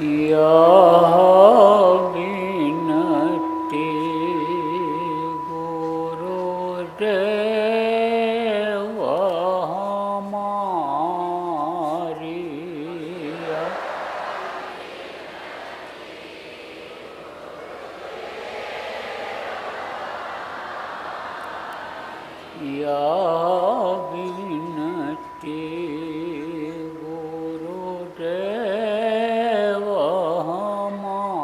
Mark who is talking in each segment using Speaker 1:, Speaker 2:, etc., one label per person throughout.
Speaker 1: या विनती गुरुदेव हमारी, या विनती गुरुदेव हमारी,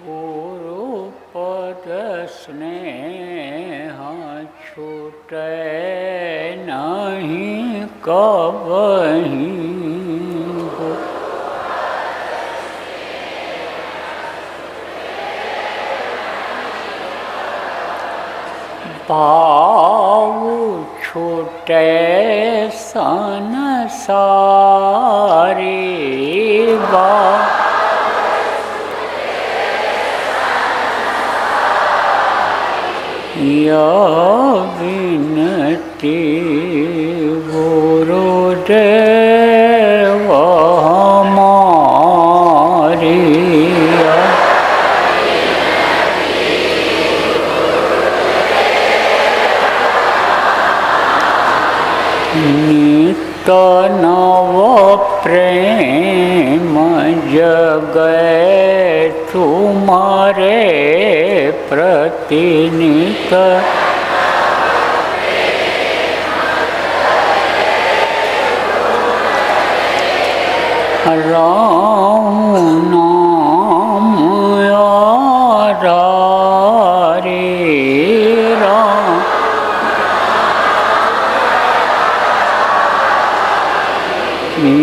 Speaker 1: गुरुपद स्नेह छूटे नहीं कबहीं, भाव छूटे संसारी, या विनती गुरुदेव हमारी, नित नव प्रेम जगै तुम्हारे प्रति, नित राम नाम आधारे, राम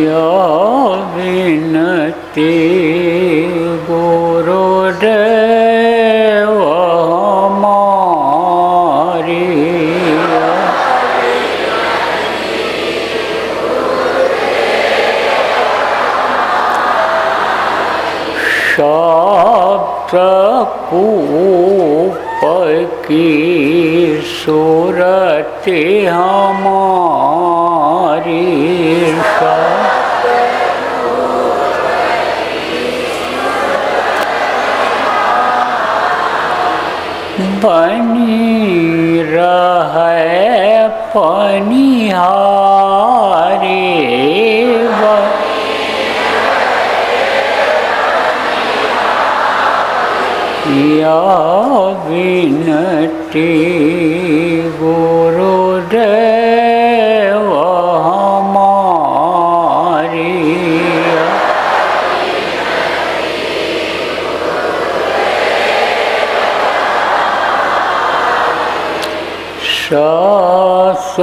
Speaker 1: या विनती गुरुदेव हमारी, शब्द कूप की सूरत हमारी, बनी रहे पनिहारी, या विनती गुरुदेव हमारी, सास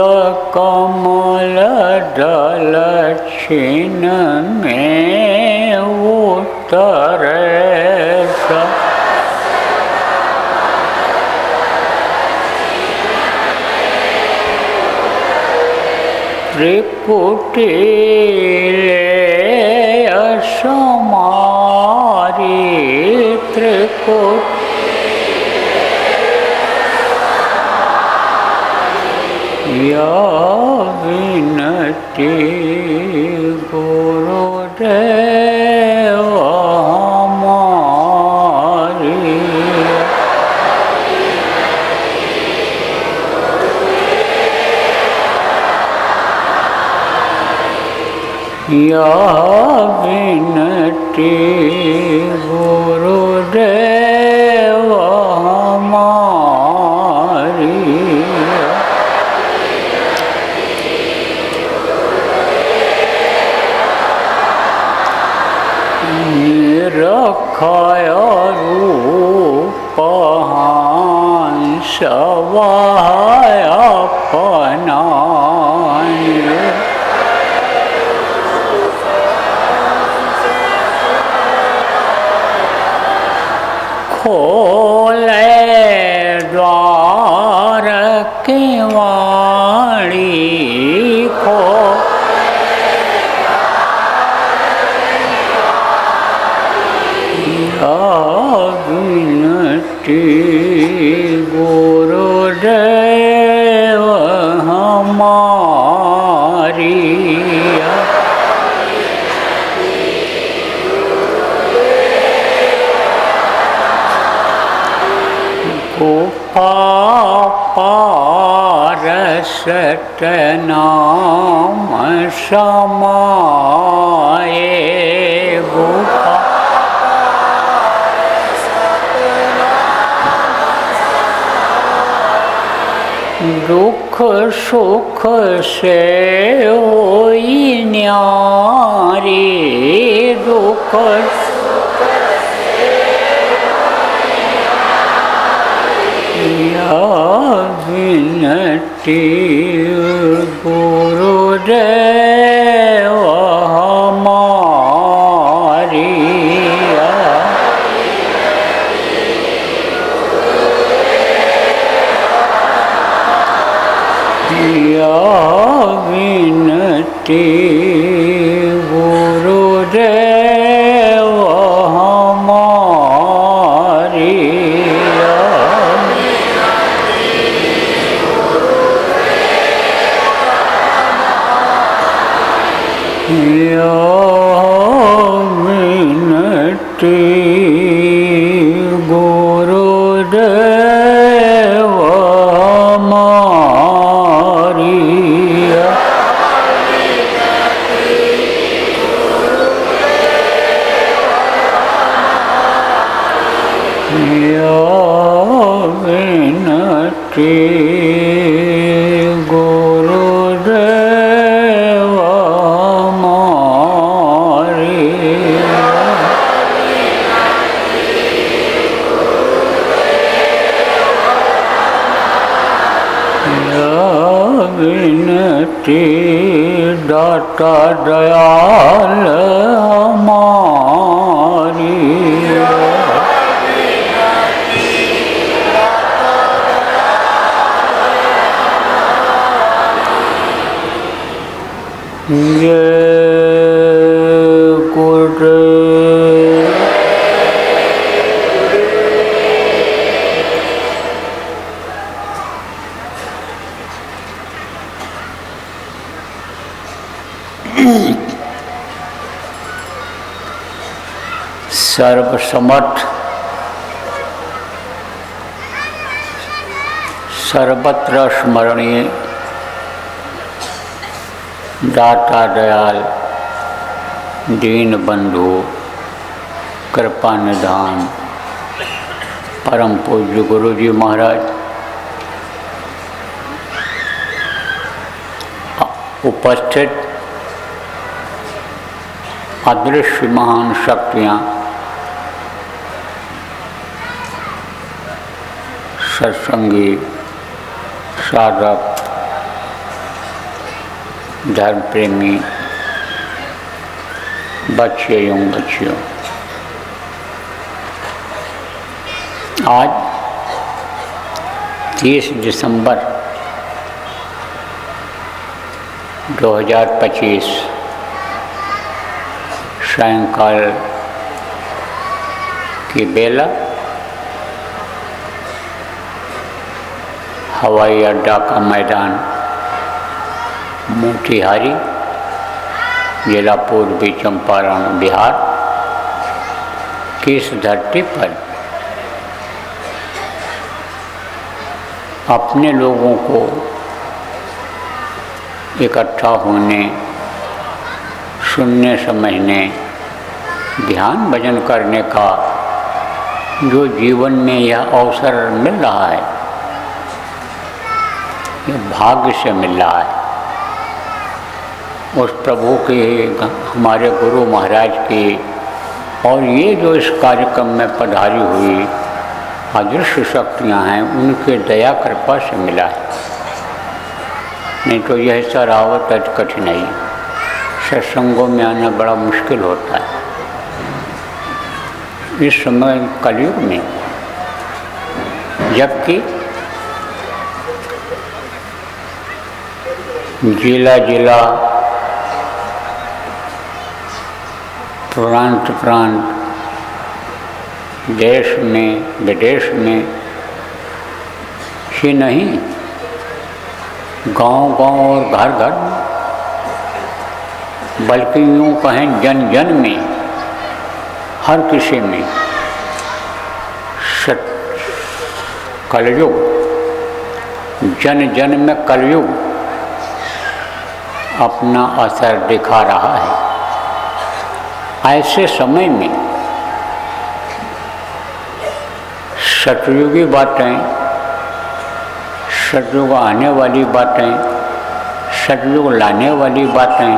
Speaker 1: कमल दल छिन में उतरे, त्रिपुटी असमारी, त्रिपुट या विनती गुरुदेव हमारी, या विनती गुरुदेव हमारी, निरखय रूप हंस वाय अपना, खोले द्वार के वाणी, खो विनती नाम समाए गुफा दुख सुख से होई न्यारी दुख या विनती गुरुदेव हमारी या विनती गुरुदेव हमारी या विनती गुरुदेव हमारी या विनती गुरुदेव हमारी या विनती दाता दयाल हमारी ये गुरुदेव सर्वसमर्थ सर्वत्र स्मरणीय दाता दयाल दीन बंधु कृपा निधान परम पूज्य गुरु जी महाराज उपस्थित अदृश्य महान शक्तियाँ सत्संगी साधक धर्म प्रेमी बच्चे एवं बच्चियों, आज 30 दिसंबर 2025 सायंकाल की बेला हवाई अड्डा का मैदान मोतिहारी जिला पूर्वी चंपारण बिहार की इस धरती पर अपने लोगों को इकट्ठा होने, सुनने समझने, ध्यान भजन करने का जो जीवन में यह अवसर मिल रहा है, ये भाग्य से मिल रहा है। उस प्रभु के, हमारे गुरु महाराज की और ये जो इस कार्यक्रम में पधारी हुई अदृश्य शक्तियाँ हैं, उनके दया कृपा से मिला है। नहीं तो यह सरावत अति कठिनाई, सत्संगों में आना बड़ा मुश्किल होता है। इस समय कलयुग में, जबकि जिला जिला प्रांत प्रांत देश में विदेश में ही नहीं, गांव गांव और घर घर में, बल्कि यूँ कहें जन जन में, हर किसी में कलयुग, जन जन में कलयुग अपना असर दिखा रहा है। ऐसे समय में सतयुगी बातें, सतयुग आने वाली बातें, सतयुग लाने वाली बातें,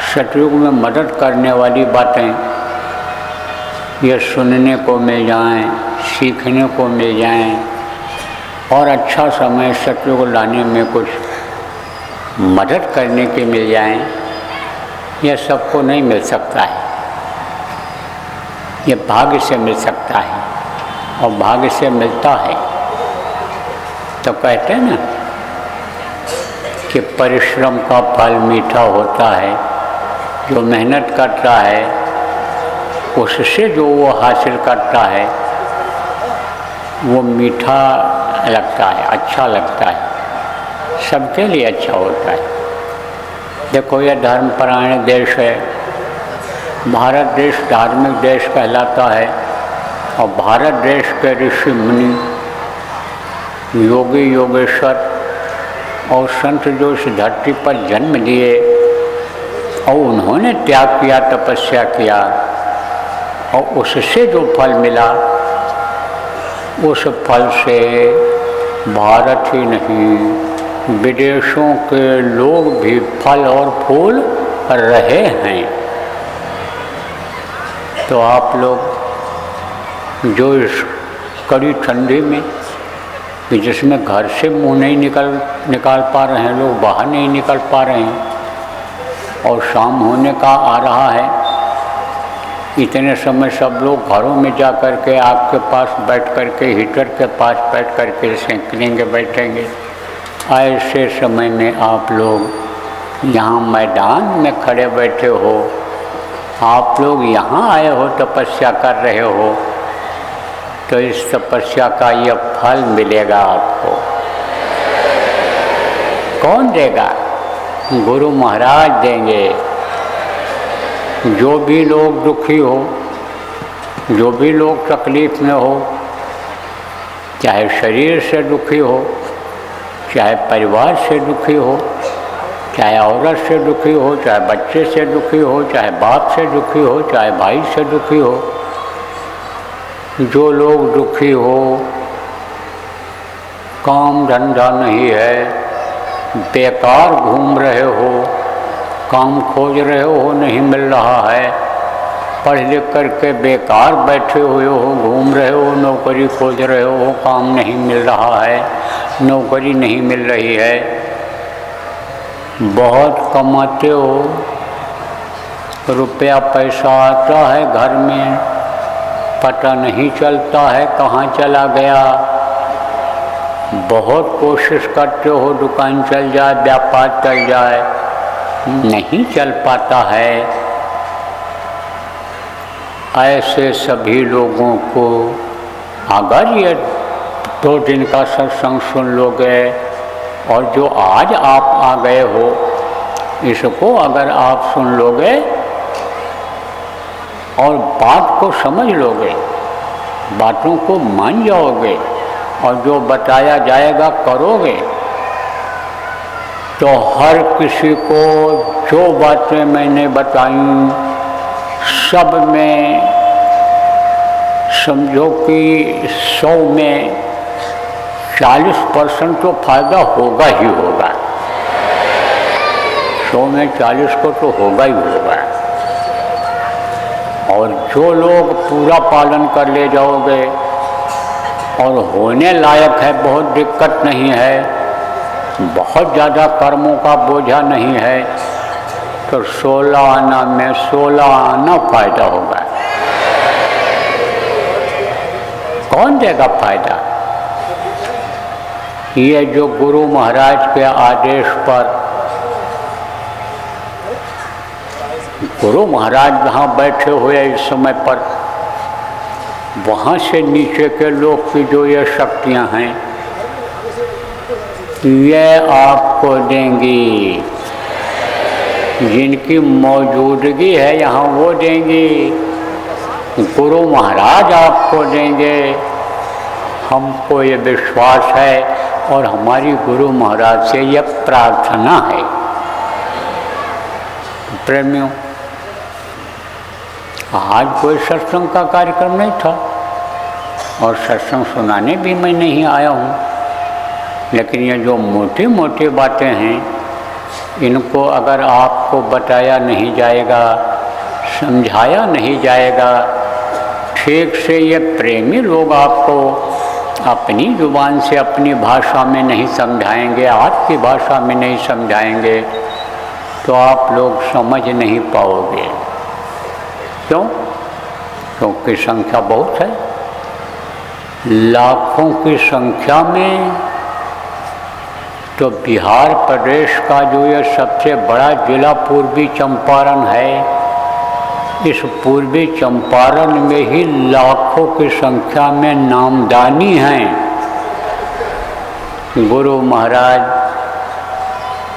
Speaker 1: सतयुग में मदद करने वाली बातें ये सुनने को मिल जाएं, सीखने को मिल जाएं और अच्छा समय सतयुग लाने में कुछ मदद करने के मिल जाएं, यह सबको नहीं मिल सकता है। ये भाग्य से मिल सकता है और भाग्य से मिलता है तो कहते हैं ना कि परिश्रम का फल मीठा होता है। जो मेहनत करता है उससे जो वो हासिल करता है वो मीठा लगता है, अच्छा लगता है, सबके लिए अच्छा होता है। देखो यह धर्मपरायण देश है, भारत देश धार्मिक देश कहलाता है और भारत देश के ऋषि मुनि, योगी योगेश्वर और संत जो इस धरती पर जन्म लिए और उन्होंने त्याग किया, तपस्या किया और उससे जो फल मिला उस फल से भारत ही नहीं विदेशों के लोग भी फल और फूल रहे हैं। तो आप लोग जो इस कड़ी ठंडी में जिसमें घर से मुंह नहीं निकाल पा रहे हैं, लोग बाहर नहीं निकल पा रहे हैं और शाम होने का आ रहा है, इतने समय सब लोग घरों में जा कर के आग के पास बैठ कर के, हीटर के पास बैठ कर के सेंकेंगे, बैठेंगे। ऐसे समय में आप लोग यहाँ मैदान में खड़े बैठे हो, आप लोग यहाँ आए हो, तपस्या कर रहे हो, तो इस तपस्या का यह फल मिलेगा आपको। कौन देगा? गुरु महाराज देंगे। जो भी लोग दुखी हो, जो भी लोग तकलीफ में हो, चाहे शरीर से दुखी हो, चाहे परिवार से दुखी हो, चाहे औरत से दुखी हो, चाहे बच्चे से दुखी हो, चाहे बाप से दुखी हो, चाहे भाई से दुखी हो, जो लोग दुखी हो, काम धंधा नहीं है, बेकार घूम रहे हो, काम खोज रहे हो, नहीं मिल रहा है, पढ़ लिख करके बेकार बैठे हुए हो, घूम रहे हो, नौकरी खोज रहे हो, काम नहीं मिल रहा है, नौकरी नहीं मिल रही है, बहुत कमाते हो, रुपया पैसा आता है घर में, पता नहीं चलता है कहाँ चला गया, बहुत कोशिश करते हो दुकान चल जाए, व्यापार चल जाए, नहीं चल पाता है। ऐसे सभी लोगों को अगर ये 2 दिन का सत्संग सुन लोगे और जो आज आप आ गए हो इसको अगर आप सुन लोगे और बात को समझ लोगे, बातों को मान जाओगे और जो बताया जाएगा करोगे, तो हर किसी को जो बातें मैंने बताई सब में समझो कि 100 में 40% तो फायदा होगा ही होगा। 100 में 40 को तो होगा ही होगा। और जो लोग पूरा पालन कर ले जाओगे और होने लायक है, बहुत दिक्कत नहीं है, बहुत ज़्यादा कर्मों का बोझा नहीं है, तो 16 आना में 16 आना फायदा होगा। कौन देगा फायदा? ये जो गुरु महाराज के आदेश पर गुरु महाराज जहाँ बैठे हुए इस समय पर, वहाँ से नीचे के लोग की जो ये शक्तियाँ हैं ये आपको देंगी, जिनकी मौजूदगी है यहाँ वो देंगी, गुरु महाराज आपको देंगे। हमको ये विश्वास है और हमारी गुरु महाराज से ये प्रार्थना है। प्रेमियों, आज कोई सत्संग का कार्यक्रम नहीं था और सत्संग सुनाने भी मैं नहीं आया हूँ, लेकिन ये जो मोटी मोटी बातें हैं इनको अगर आपको बताया नहीं जाएगा, समझाया नहीं जाएगा ठीक से, ये प्रेमी लोग आपको अपनी जुबान से अपनी भाषा में नहीं समझाएंगे, आपकी भाषा में नहीं समझाएंगे तो आप लोग समझ नहीं पाओगे। क्यों? क्योंकि संख्या बहुत है, लाखों की संख्या में। तो बिहार प्रदेश का जो ये सबसे बड़ा जिला पूर्वी चंपारण है, इस पूर्वी चंपारण में ही लाखों की संख्या में नामदानी हैं। गुरु महाराज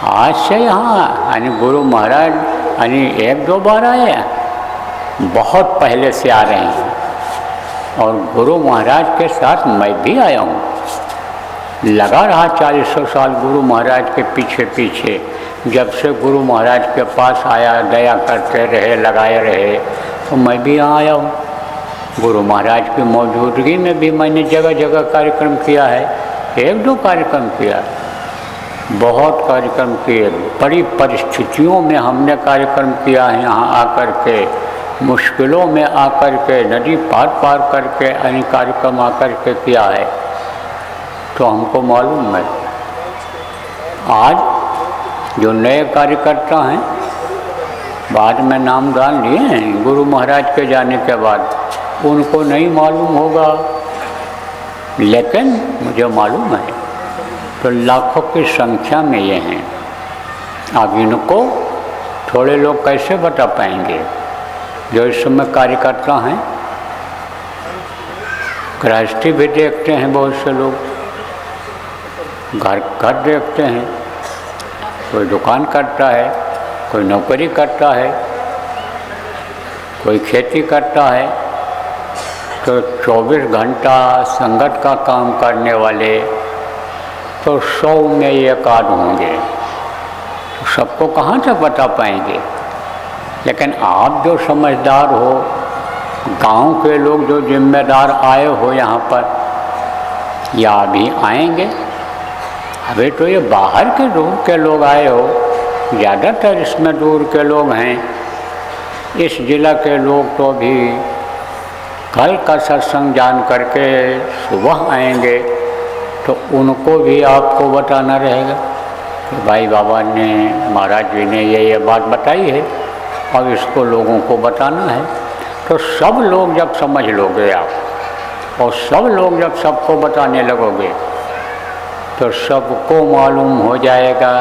Speaker 1: आज से यहाँ यानी गुरु महाराज यानी एक दो बार आए, बहुत पहले से आ रहे हैं और गुरु महाराज के साथ मैं भी आया हूँ। लगा रहा 40 साल गुरु महाराज के पीछे पीछे। जब से गुरु महाराज के पास आया, दया करते रहे, लगाए रहे, तो मैं भी यहाँ आया हूँ। गुरु महाराज की मौजूदगी में भी मैंने जगह जगह कार्यक्रम किया है, एक दो कार्यक्रम किया, बहुत कार्यक्रम किए। बड़ी परिस्थितियों में हमने कार्यक्रम किया है, यहाँ आकर के मुश्किलों में आकर के, नदी पार पार करके अन्य कार्यक्रम आकर के किया है। तो हमको मालूम है आज जो नए कार्यकर्ता हैं, बाद में नामदान लिए हैं गुरु महाराज के जाने के बाद, उनको नहीं मालूम होगा, लेकिन मुझे मालूम है। तो लाखों की संख्या में ये हैं। अब इनको थोड़े लोग कैसे बता पाएंगे जो इस समय कार्यकर्ता हैं। गृहस्थी भी देखते हैं, बहुत से लोग घर घर देखते हैं, कोई दुकान करता है, कोई नौकरी करता है, कोई खेती करता है। तो 24 घंटा संगत का काम करने वाले तो 100 में एक आध होंगे, तो सबको कहाँ से बता पाएंगे। लेकिन आप जो समझदार हो, गांव के लोग जो जिम्मेदार आए हो यहाँ पर या अभी आएंगे, अभी तो ये बाहर के दूर के लोग आए हो, ज़्यादातर इसमें दूर के लोग हैं। इस जिला के लोग तो भी कल का सत्संग जान करके सुबह आएंगे, तो उनको भी आपको बताना रहेगा कि भाई बाबा ने, महाराज जी ने ये बात बताई है और इसको लोगों को बताना है। तो सब लोग जब समझ लोगे आप और सब लोग जब सबको बताने लगोगे तो सबको मालूम हो जाएगा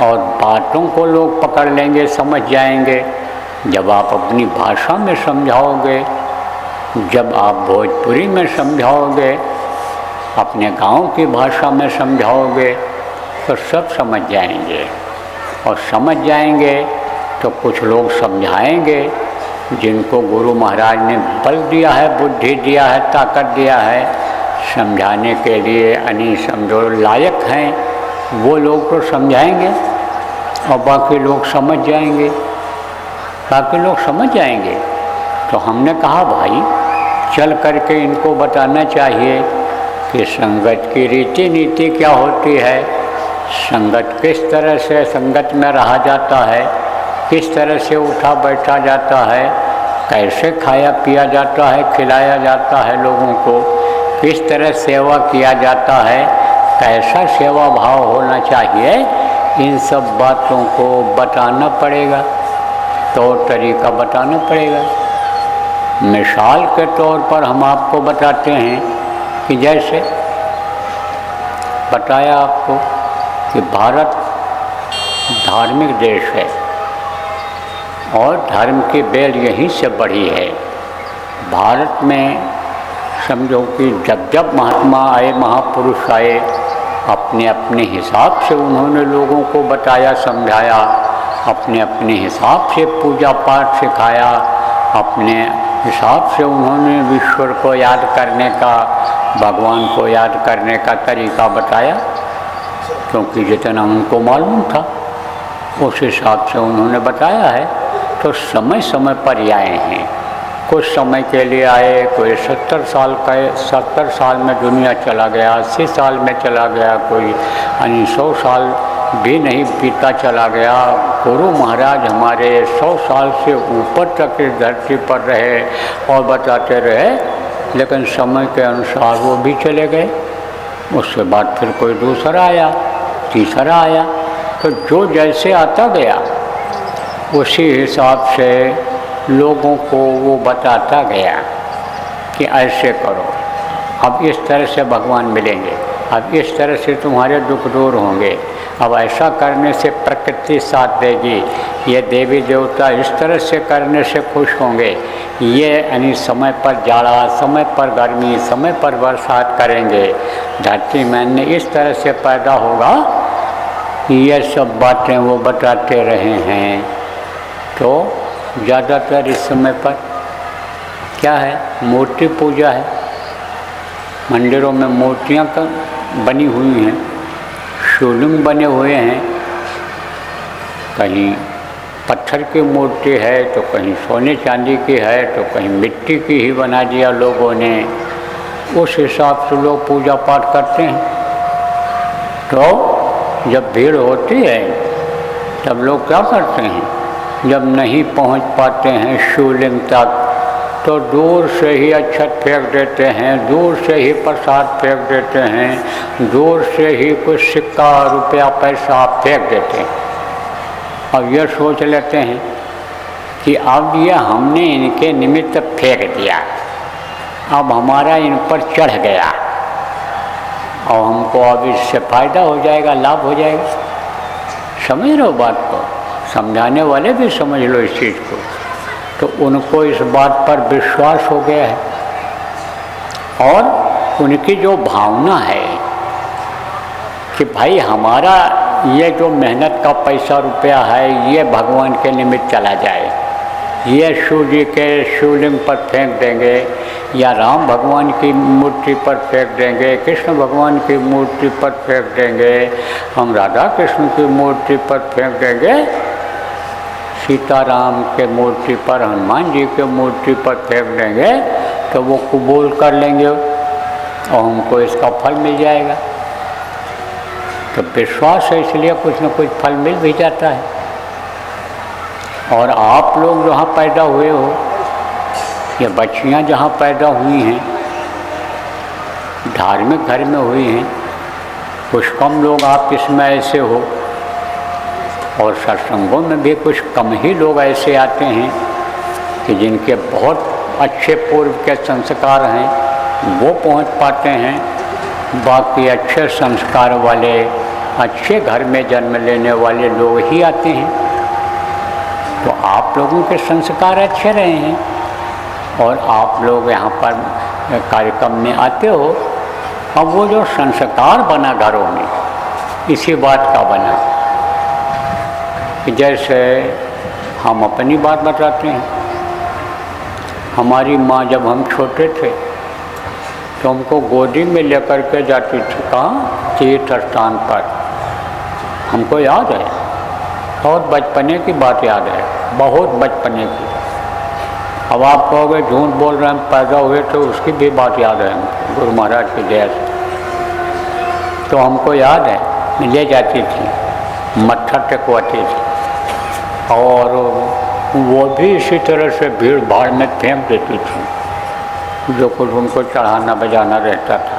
Speaker 1: और बातों को लोग पकड़ लेंगे, समझ जाएंगे। जब आप अपनी भाषा में समझाओगे, जब आप भोजपुरी में समझाओगे, अपने गांव की भाषा में समझाओगे, तो सब समझ जाएंगे। और समझ जाएंगे तो कुछ लोग समझाएंगे जिनको गुरु महाराज ने बल दिया है, बुद्धि दिया है, ताकत दिया है समझाने के लिए, यानी समझो लायक हैं, वो लोग तो समझाएंगे और बाकी लोग समझ जाएंगे, बाकी लोग समझ जाएंगे। तो हमने कहा भाई चल करके इनको बताना चाहिए कि संगत की रीति नीति क्या होती है, संगत किस तरह से संगत में रहा जाता है, किस तरह से उठा बैठा जाता है, कैसे खाया पिया जाता है, खिलाया जाता है लोगों को, किस तरह सेवा किया जाता है, कैसा सेवा भाव होना चाहिए, इन सब बातों को बताना पड़ेगा, तौर तरीका बताना पड़ेगा। मिसाल के तौर पर हम आपको बताते हैं कि जैसे बताया आपको कि भारत धार्मिक देश है और धर्म की बेल यहीं से बढ़ी है। भारत में समझो कि जब जब महात्मा आए, महापुरुष आए, अपने अपने हिसाब से उन्होंने लोगों को बताया, समझाया, अपने अपने हिसाब से पूजा पाठ सिखाया, अपने हिसाब से उन्होंने ईश्वर को याद करने का, भगवान को याद करने का तरीका बताया, क्योंकि जितना उनको मालूम था उस हिसाब से उन्होंने बताया है। तो समय समय पर ये आए हैं, कुछ समय के लिए आए, कोई 70 साल में दुनिया चला गया, 80 साल में चला गया, कोई 100 साल भी नहीं बीता चला गया। गुरु महाराज हमारे 100 साल से ऊपर तक इस धरती पर रहे और बताते रहे, लेकिन समय के अनुसार वो भी चले गए। उसके बाद फिर कोई दूसरा आया, तीसरा आया, तो जो जैसे आता गया उसी हिसाब से लोगों को वो बताता गया कि ऐसे करो, अब इस तरह से भगवान मिलेंगे, अब इस तरह से तुम्हारे दुख दूर होंगे, अब ऐसा करने से प्रकृति साथ देगी, ये देवी देवता इस तरह से करने से खुश होंगे, ये यानी समय पर जाड़ा, समय पर गर्मी, समय पर बरसात करेंगे, धरती में इस तरह से पैदा होगा। ये सब बातें वो बताते रहे हैं। तो ज़्यादातर इस समय पर क्या है, मूर्ति पूजा है। मंदिरों में मूर्तियाँ बनी हुई हैं, शिवलिंग बने हुए हैं, कहीं पत्थर की मूर्ति है तो कहीं सोने चांदी की है तो कहीं मिट्टी की ही बना दिया लोगों ने। उस हिसाब से लोग पूजा पाठ करते हैं। तो जब भीड़ होती है तब लोग क्या करते हैं, जब नहीं पहुंच पाते हैं शिवलिंग तक तो दूर से ही अक्षत फेंक देते हैं, दूर से ही प्रसाद फेंक देते हैं, दूर से ही कुछ सिक्का रुपया पैसा फेंक देते हैं। अब यह सोच लेते हैं कि अब ये हमने इनके निमित्त फेंक दिया, अब हमारा इन पर चढ़ गया और हमको अब इससे फ़ायदा हो जाएगा, लाभ हो जाएगा। समझ लो बात को, समझाने वाले भी समझ लो इस चीज़ को। तो उनको इस बात पर विश्वास हो गया है और उनकी जो भावना है कि भाई हमारा ये जो मेहनत का पैसा रुपया है ये भगवान के निमित्त चला जाए, ये शिव जी के शिवलिंग पर फेंक देंगे या राम भगवान की मूर्ति पर फेंक देंगे, कृष्ण भगवान की मूर्ति पर फेंक देंगे, हम राधा कृष्ण की मूर्ति पर फेंक देंगे, सीताराम के मूर्ति पर, हनुमान जी के मूर्ति पर फेंक देंगे तो वो कबूल कर लेंगे और हमको इसका फल मिल जाएगा। तो विश्वास है, इसलिए कुछ न कुछ फल मिल भी जाता है। और आप लोग जहाँ पैदा हुए हो, ये बच्चियाँ जहाँ पैदा हुई हैं, धार्मिक घर में हुई हैं, कुछ कम लोग आप इसमें ऐसे हो और सत्संगों में भी कुछ कम ही लोग ऐसे आते हैं कि जिनके बहुत अच्छे पूर्व के संस्कार हैं, वो पहुंच पाते हैं। बाकी अच्छे संस्कार वाले, अच्छे घर में जन्म लेने वाले लोग ही आते हैं। तो आप लोगों के संस्कार अच्छे रहे हैं और आप लोग यहाँ पर कार्यक्रम में आते हो। अब वो जो संस्कार बना घरों में, इसी बात का बना कि जैसे हम अपनी बात बताते हैं, हमारी माँ जब हम छोटे थे तो हमको गोदी में लेकर के जाती थी, कहाँ, तीर्थ स्थान पर। हमको याद है, बहुत बचपने की बात याद है, बहुत बचपने की। अब आप कहोगे झूठ बोल रहे हैं, पैदा हुए तो उसकी भी बात याद है हमको, गुरु महाराज की दया से। तो हमको याद है, ले जाती थी, मत्था टेकवाती थी और वो भी इसी तरह से भीड़ भाड़ में फेंक देती थी, जो कुछ उनको चढ़ाना बजाना रहता था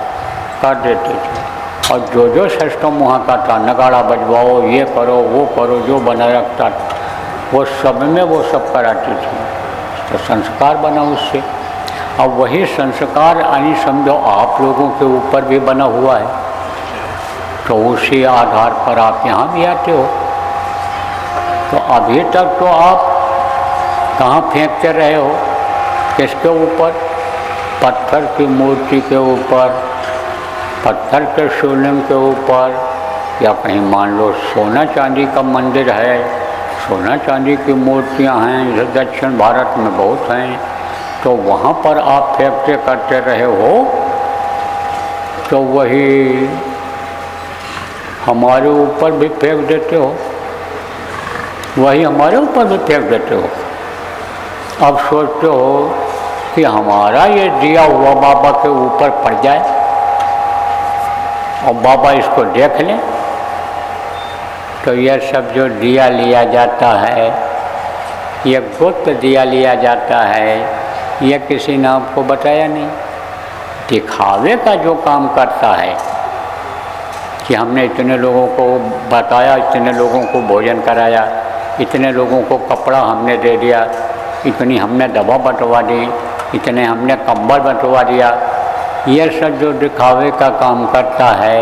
Speaker 1: कर देती थी। और जो जो सिस्टम वहाँ का था, नगाड़ा बजवाओ, ये करो वो करो, जो बना रखता था वो सब में वो सब कराती थी। तो संस्कार बना उससे। अब वही संस्कार यानी समझो आप लोगों के ऊपर भी बना हुआ है, तो उसी आधार पर आप यहाँ भी आते हो। तो अभी तक तो आप कहाँ फेंकते रहे हो, किसके ऊपर, पत्थर की मूर्ति के ऊपर, पत्थर के शिवलिंग के ऊपर, या कहीं मान लो सोना चांदी का मंदिर है, सोना चांदी की मूर्तियां हैं, इधर दक्षिण भारत में बहुत हैं, तो वहाँ पर आप फेंकते करते रहे हो। तो वही हमारे ऊपर भी फेंक देते हो। वही हमारे ऊपर भी फेंक देते हो। अब सोचते हो कि हमारा ये दिया हुआ बाबा के ऊपर पड़ जाए और बाबा इसको देख लें। तो यह सब जो दिया लिया जाता है, यह गुप्त दिया लिया जाता है, यह किसी ने आपको बताया नहीं। दिखावे का जो काम करता है कि हमने इतने लोगों को बताया, इतने लोगों को भोजन कराया, इतने लोगों को कपड़ा हमने दे दिया, इतनी हमने दवा बंटवा दी, इतने हमने कंबल बंटवा दिया, यह सब जो दिखावे का काम करता है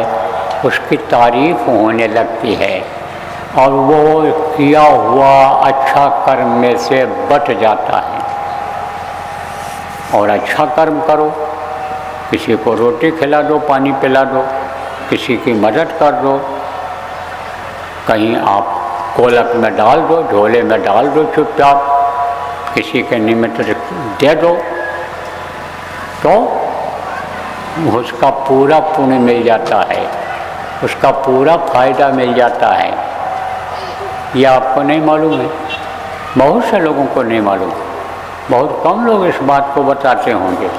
Speaker 1: उसकी तारीफ होने लगती है और वो किया हुआ अच्छा कर्म में से बट जाता है। और अच्छा कर्म करो, किसी को रोटी खिला दो, पानी पिला दो, किसी की मदद कर दो, कहीं आप कोलक में डाल दो, झोले में डाल दो, चुपचाप किसी के निमित्त दे दो, तो उसका पूरा पुण्य मिल जाता है, उसका पूरा फायदा मिल जाता है। यह आपको नहीं मालूम है, बहुत से लोगों को नहीं मालूम, बहुत कम लोग इस बात को बताते होंगे।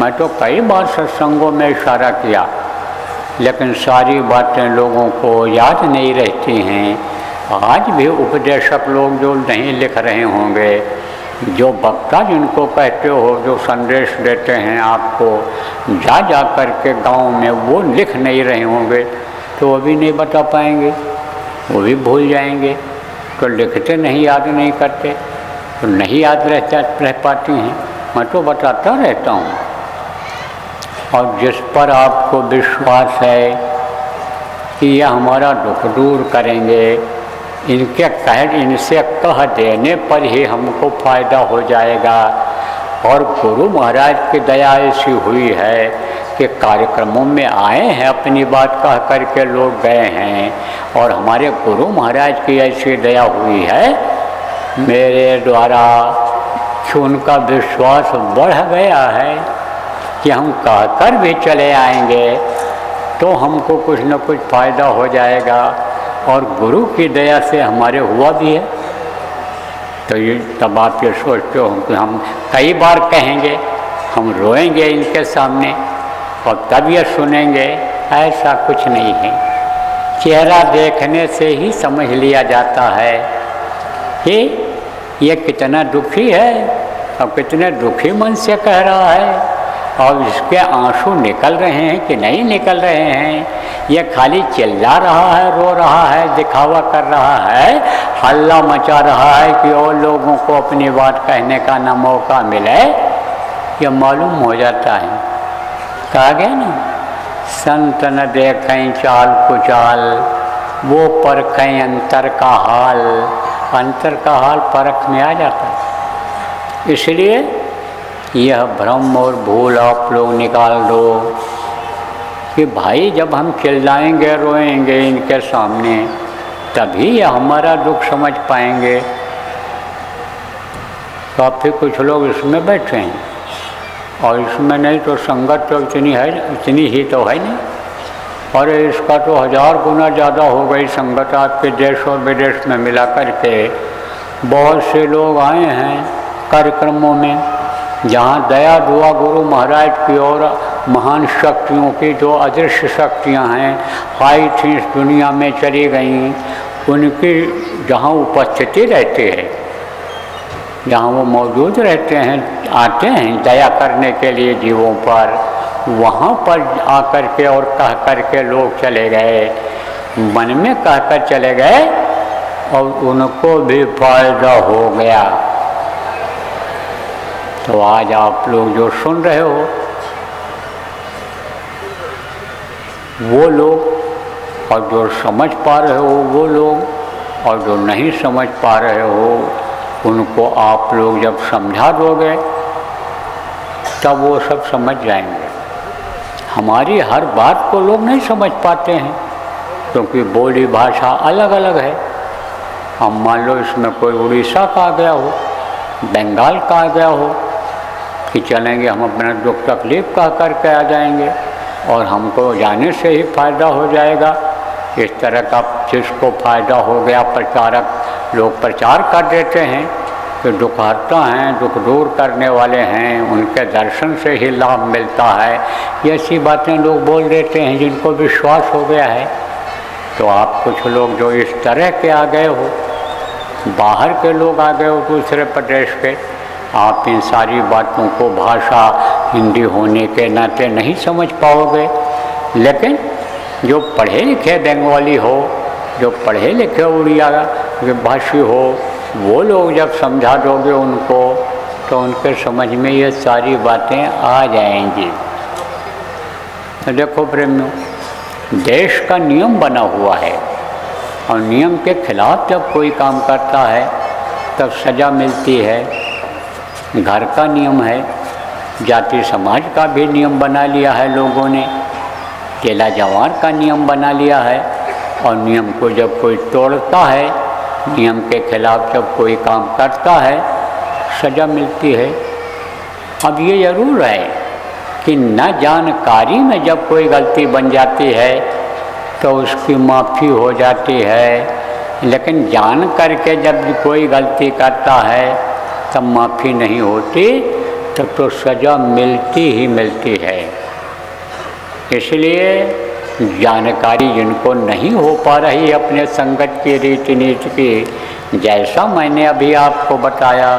Speaker 1: मैं तो कई बार सत्संगों में इशारा किया, लेकिन सारी बातें लोगों को याद नहीं रहती हैं। आज भी उपदेशक लोग जो नहीं लिख रहे होंगे, जो वक्ता जिनको कहते हो, जो संदेश देते हैं आपको, जा कर के गाँव में वो लिख नहीं रहे होंगे, तो वो भी नहीं बता पाएंगे, वो भी भूल जाएंगे। तो लिखते नहीं, याद नहीं करते, तो नहीं याद रह पाती हैं। मैं तो बताता रहता हूँ। और जिस पर आपको विश्वास है कि यह हमारा दुख दूर करेंगे, इनसे कह देने पर ही हमको फ़ायदा हो जाएगा। और गुरु महाराज की दया ऐसी हुई है कि कार्यक्रमों में आए हैं, अपनी बात कह करके लोग गए हैं, और हमारे गुरु महाराज की ऐसी दया हुई है मेरे द्वारा कि उनका विश्वास बढ़ गया है कि हम कहकर भी चले आएंगे तो हमको कुछ न कुछ फ़ायदा हो जाएगा। और गुरु की दया से हमारे हुआ भी है। तो ये तब आप ये सोचते हो कि हम कई बार कहेंगे, हम रोएंगे इनके सामने और तब ये सुनेंगे, ऐसा कुछ नहीं है। चेहरा देखने से ही समझ लिया जाता है कि ये कितना दुखी है और कितने दुखी मन से कह रहा है, और इसके आंसू निकल रहे हैं कि नहीं निकल रहे हैं। ये खाली चिल्ला रहा है, रो रहा है, दिखावा कर रहा है, हल्ला मचा रहा है कि और लोगों को अपनी बात कहने का ना मौका मिले, ये मालूम हो जाता है। कहा गया ना, संत न देखें चाल कुचाल, वो परखें अंतर का हाल। अंतर का हाल परख में आ जाता है। इसलिए यह भ्रम और भूल आप लोग निकाल दो कि भाई जब हम चिल्लाएंगे, रोएंगे इनके सामने, तभी ये हमारा दुख समझ पाएंगे। काफ़ी कुछ लोग इसमें बैठे हैं और इसमें नहीं तो संगत तो इतनी है, इतनी ही तो है नहीं। और इसका तो 1000 गुना ज़्यादा हो गई संगत आपके देश और विदेश में मिला करके। बहुत से लोग आए हैं कार्यक्रमों में जहाँ दया दुआ गुरु महाराज की और महान शक्तियों की जो अदृश्य शक्तियाँ हैं आई थी, इस दुनिया में चली गईं, उनकी जहाँ उपस्थिति रहती है, जहाँ वो मौजूद रहते हैं, आते हैं दया करने के लिए जीवों पर, वहाँ पर आकर के और कह कर के लोग चले गए, मन में कहकर चले गए और उनको भी फायदा हो गया। तो आज आप लोग जो सुन रहे हो, वो लोग, और जो समझ पा रहे हो वो लोग, और जो नहीं समझ पा रहे हो उनको आप लोग जब समझा दोगे तब वो सब समझ जाएंगे। हमारी हर बात को लोग नहीं समझ पाते हैं क्योंकि बोली भाषा अलग अलग है। हम मान लो इसमें कोई उड़ीसा का आ गया हो, बंगाल का आ गया हो कि चलेंगे हम अपना दुख तकलीफ कह करके आ जाएंगे और हमको जाने से ही फ़ायदा हो जाएगा। इस तरह का जिसको फ़ायदा हो गया प्रचारक लोग प्रचार कर देते हैं कि दुखहर्ता हैं, दुख दूर करने वाले हैं, उनके दर्शन से ही लाभ मिलता है। ये ऐसी बातें लोग बोल देते हैं जिनको विश्वास हो गया है। तो आप कुछ लोग जो इस तरह के आ गए हो, बाहर के लोग आ गए हो दूसरे प्रदेश के, आप इन सारी बातों को भाषा हिंदी होने के नाते नहीं समझ पाओगे। लेकिन जो पढ़े लिखे बंगाली हो, जो पढ़े लिखे उड़िया भाषी हो, वो लोग जब समझा दोगे उनको तो उनके समझ में ये सारी बातें आ जाएंगी। तो देखो प्रेमियों, देश का नियम बना हुआ है और नियम के खिलाफ जब कोई काम करता है तब सज़ा मिलती है। घर का नियम है, जाति समाज का भी नियम बना लिया है लोगों ने, चेला जवान का नियम बना लिया है। और नियम को जब कोई तोड़ता है, नियम के खिलाफ जब कोई काम करता है, सज़ा मिलती है। अब ये ज़रूर है कि न जानकारी में जब कोई गलती बन जाती है तो उसकी माफ़ी हो जाती है, लेकिन जान करके जब कोई गलती करता है तब माफ़ी नहीं होती, तब तो सज़ा मिलती ही मिलती है। इसलिए जानकारी जिनको नहीं हो पा रही अपने संगत की रीति नीति की, जैसा मैंने अभी आपको बताया,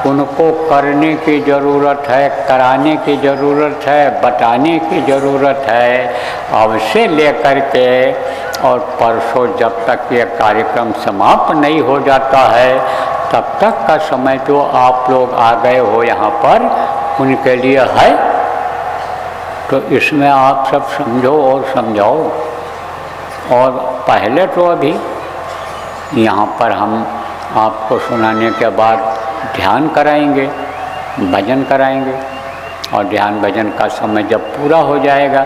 Speaker 1: उनको करने की ज़रूरत है, कराने की ज़रूरत है, बताने की ज़रूरत है। अब से लेकर के और परसों जब तक ये कार्यक्रम समाप्त नहीं हो जाता है, तब तक का समय जो आप लोग आ गए हो यहाँ पर, उनके लिए है। तो इसमें आप सब समझो और समझाओ। और पहले तो अभी यहाँ पर हम आपको सुनाने के बाद ध्यान कराएंगे, भजन कराएंगे, और ध्यान भजन का समय जब पूरा हो जाएगा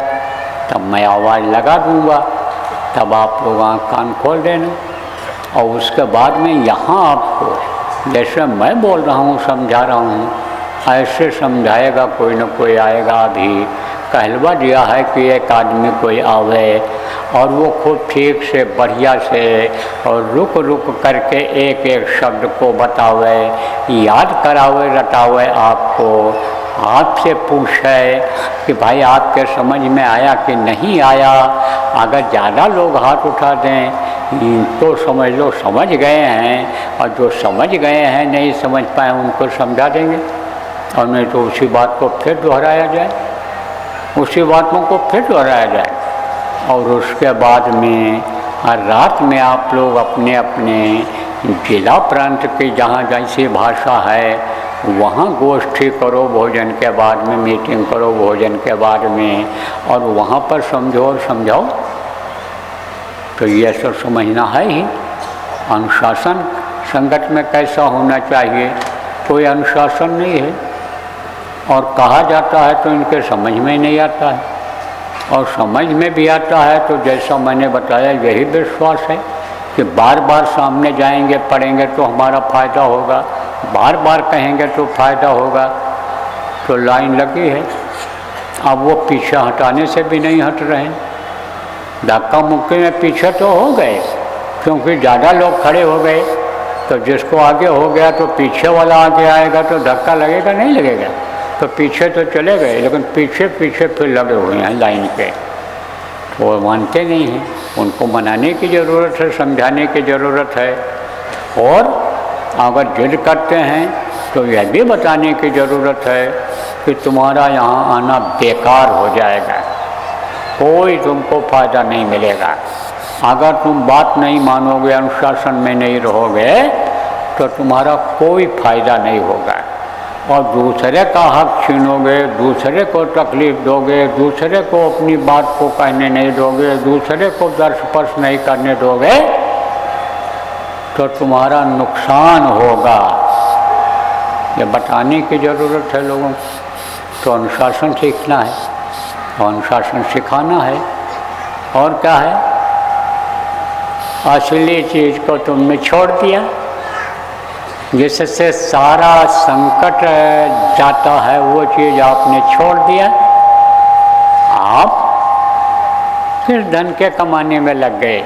Speaker 1: तब मैं आवाज़ लगा दूँगा, तब आप लोग आँख कान खोल देना। और उसके बाद में यहाँ आपको जैसे मैं बोल रहा हूँ, समझा रहा हूँ, ऐसे समझाएगा कोई न कोई आएगा। अभी कहलवा दिया है कि एक आदमी कोई आवे और वो खूब ठीक से बढ़िया से और रुक रुक करके एक एक शब्द को बतावे, याद करावे, रटावे आपको, आपसे पूछे कि भाई आपके समझ में आया कि नहीं आया। अगर ज़्यादा लोग हाथ उठा दें तो समझ लो समझ गए हैं, और जो समझ गए हैं नहीं समझ पाए उनको समझा देंगे, और नहीं तो उसी बात को फिर दोहराया जाए, उसी बातों को फिर दोहराया जाए। और उसके बाद में हर रात में आप लोग अपने अपने जिला प्रांत की जहाँ जैसी भाषा है वहाँ गोष्ठी करो, भोजन के बाद में मीटिंग करो, भोजन के बाद में, और वहाँ पर समझो और समझाओ। तो ये सब समझना है ही। अनुशासन संगत में कैसा होना चाहिए, कोई अनुशासन नहीं है, और कहा जाता है तो इनके समझ में नहीं आता है, और समझ में भी आता है तो जैसा मैंने बताया यही विश्वास है कि बार बार सामने जाएंगे, पढ़ेंगे तो हमारा फ़ायदा होगा, बार बार कहेंगे तो फ़ायदा होगा। तो लाइन लगी है, अब वो पीछे हटाने से भी नहीं हट रहे हैं। धक्का मुक्की में पीछे तो हो गए, क्योंकि ज़्यादा लोग खड़े हो गए, तो जिसको आगे हो गया तो पीछे वाला आगे आएगा तो धक्का लगेगा नहीं लगेगा, तो पीछे तो चले गए, लेकिन पीछे पीछे फिर लगे हुए हैं लाइन पे। तो वो मानते नहीं हैं, उनको मनाने की ज़रूरत है, समझाने की ज़रूरत है। और अगर जिद करते हैं तो यह भी बताने की ज़रूरत है कि तुम्हारा यहाँ आना बेकार हो जाएगा, कोई तुमको फ़ायदा नहीं मिलेगा। अगर तुम बात नहीं मानोगे, अनुशासन में नहीं रहोगे, तो तुम्हारा कोई फ़ायदा नहीं होगा, और दूसरे का हक छीनोगे, दूसरे को तकलीफ़ दोगे, दूसरे को अपनी बात को कहने नहीं दोगे, दूसरे को स्पर्श नहीं करने दोगे, तो तुम्हारा नुकसान होगा। ये बताने की ज़रूरत है लोगों को। तो अनुशासन सीखना है, और अनुशासन सिखाना है। और क्या है, असली चीज़ को तुमने छोड़ दिया, जिससे सारा संकट जाता है, वो चीज़ आपने छोड़ दिया। आप फिर धन के कमाने में लग गए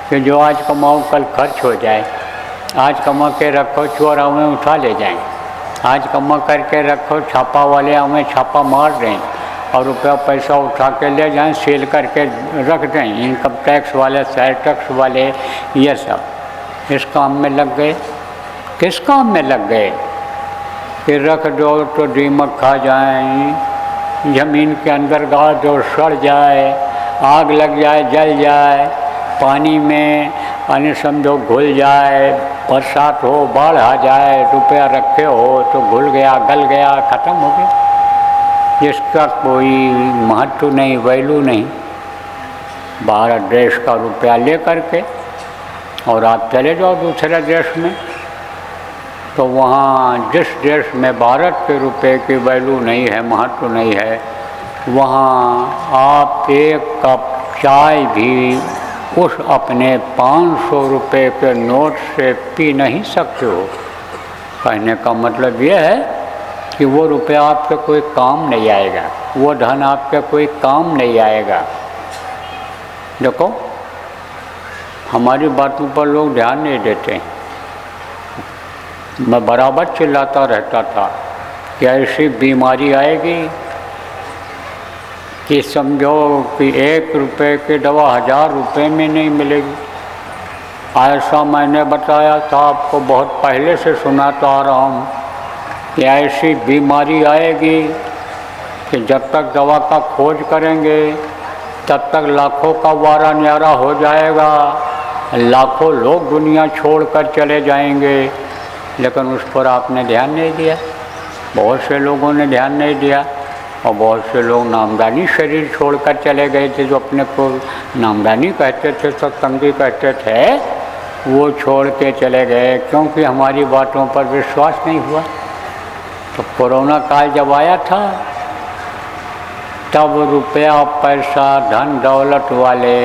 Speaker 1: कि जो आज कमाओ कल खर्च हो जाए। आज कमा के रखो, चोर हमें उठा ले जाएंगे। आज कमा करके रखो, छापा वाले हमें छापा मार दें और रुपया पैसा उठा के ले जाएं, सील करके रख दें। इनकम टैक्स वाले, सेल टैक्स वाले, ये सब इस काम में लग गए। किस काम में लग गए कि रख दो तो दीमक खा जाएं, ज़मीन के अंदर गाड़ दो सड़ जाए, आग लग जाए, जल जाए, पानी में पानी समझो घुल जाए, बरसात हो, बाढ़ आ जाए, रुपया रखे हो तो घुल गया, गल गया, ख़त्म हो गया। इसका कोई महत्व नहीं, वैल्यू नहीं। भारत देश का रुपया ले करके और आप चले जाओ दूसरे देश में, तो वहाँ जिस देश में भारत के रुपए की वैल्यू नहीं है, महत्व नहीं है, वहाँ आप एक कप चाय भी उस अपने 500 रुपये के नोट से पी नहीं सकते हो। कहने का मतलब ये है कि वो रुपया आपके कोई काम नहीं आएगा, वो धन आपके कोई काम नहीं आएगा। देखो, हमारी बातों पर लोग ध्यान नहीं देते। मैं बराबर चिल्लाता रहता था कि ऐसी बीमारी आएगी कि समझो कि 1 रुपये की दवा 1000 रुपये में नहीं मिलेगी। ऐसा मैंने बताया था आपको, बहुत पहले से सुनाता आ रहा हूँ कि ऐसी बीमारी आएगी कि जब तक दवा का खोज करेंगे तब तक लाखों का वारा न्यारा हो जाएगा, लाखों लोग दुनिया छोड़कर चले जाएंगे। लेकिन उस पर आपने ध्यान नहीं दिया, बहुत से लोगों ने ध्यान नहीं दिया और बहुत से लोग नामदानी शरीर छोड़कर चले गए थे, जो अपने को नामदानी कहते थे, सत्संगी कहते थे, वो छोड़ के चले गए क्योंकि हमारी बातों पर विश्वास नहीं हुआ। तो कोरोना काल जब आया था तब रुपया पैसा धन दौलत वाले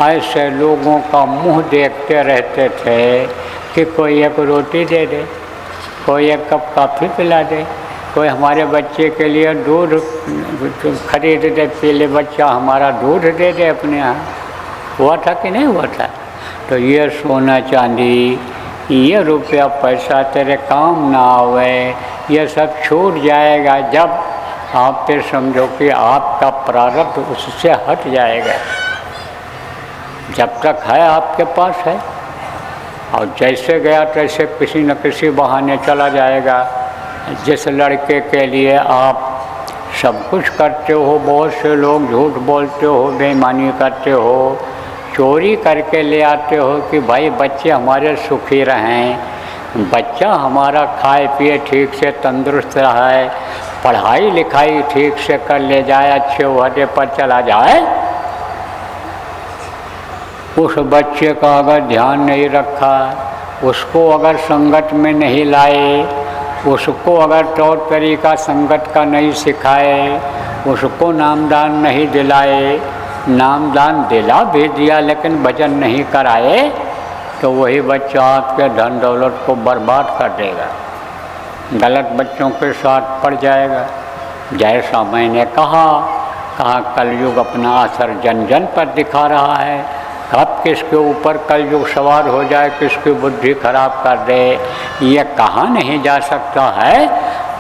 Speaker 1: ऐसे लोगों का मुंह देखते रहते थे कि कोई एक रोटी दे दे, कोई एक कप कॉफ़ी पिला दे, कोई हमारे बच्चे के लिए दूध खरीद दे, पीले बच्चा हमारा दूध दे दे अपने यहाँ। हुआ था कि नहीं हुआ था? तो ये सोना चांदी, ये रुपया पैसा तेरे काम ना आवे, ये सब छूट जाएगा जब आप फिर समझो कि आपका प्रारब्ध उससे हट जाएगा। जब तक है आपके पास है, और जैसे गया तैसे किसी न किसी बहाने चला जाएगा। जिस लड़के के लिए आप सब कुछ करते हो, बहुत से लोग झूठ बोलते हो, बेईमानी करते हो, चोरी करके ले आते हो कि भाई बच्चे हमारे सुखी रहें, बच्चा हमारा खाए पिए ठीक से तंदुरुस्त रहे, पढ़ाई लिखाई ठीक से कर ले जाए, अच्छे ओहदे पर चला जाए। उस बच्चे का अगर ध्यान नहीं रखा, उसको अगर संगत में नहीं लाए, उसको अगर तौर तरीका संगत का नहीं सिखाए, उसको नामदान नहीं दिलाए, नामदान दिला भी दिया लेकिन भजन नहीं कराए, तो वही बच्चा आपके धन दौलत को बर्बाद कर देगा, गलत बच्चों के साथ पड़ जाएगा। जैसा मैंने कहा कलयुग अपना असर जन जन पर दिखा रहा है। कब किसके ऊपर कलयुग सवार हो जाए, किसकी बुद्धि खराब कर दे, ये कहा नहीं जा सकता है।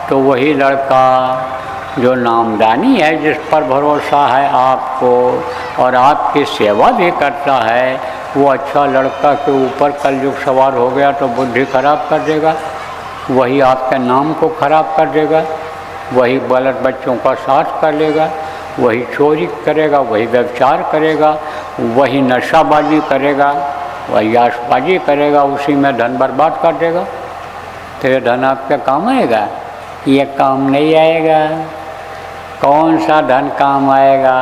Speaker 1: तो वही लड़का जो नामदानी है, जिस पर भरोसा है आपको और आपकी सेवा भी करता है, वो अच्छा लड़का के ऊपर कलयुग सवार हो गया तो बुद्धि खराब कर देगा, वही आपके नाम को खराब कर देगा, वही गलत बच्चों का साथ कर लेगा, वही चोरी करेगा, वही व्यभिचार करेगा, वही नशाबाजी करेगा, वही आशबाजी करेगा, उसी में धन बर्बाद कर देगा। तो ये धन आपके काम आएगा? ये काम नहीं आएगा। कौन सा धन काम आएगा?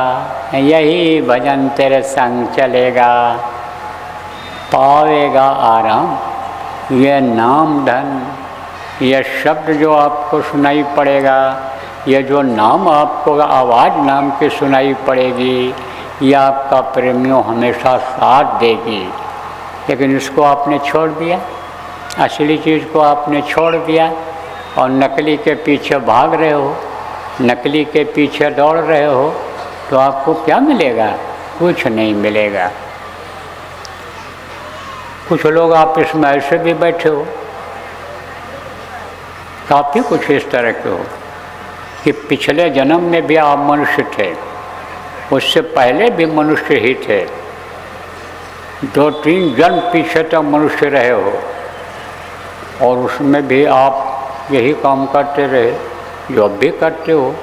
Speaker 1: यही भजन तेरे संग चलेगा, पावेगा आराम। ये नाम धन, ये शब्द जो आपको सुनाई पड़ेगा, ये जो नाम आपको आवाज़ नाम की सुनाई पड़ेगी, ये आपका प्रेमियों हमेशा साथ देगी। लेकिन इसको आपने छोड़ दिया, असली चीज़ को आपने छोड़ दिया और नकली के पीछे भाग रहे हो, नकली के पीछे दौड़ रहे हो, तो आपको क्या मिलेगा? कुछ नहीं मिलेगा। कुछ लोग आप इसमें ऐसे भी बैठे हो, काफ़ी कुछ इस तरह के हो कि पिछले जन्म में भी आप मनुष्य थे, उससे पहले भी मनुष्य ही थे, 2-3 जन्म पीछे तक मनुष्य रहे हो और उसमें भी आप यही काम करते रहे जो अब भी करते हो।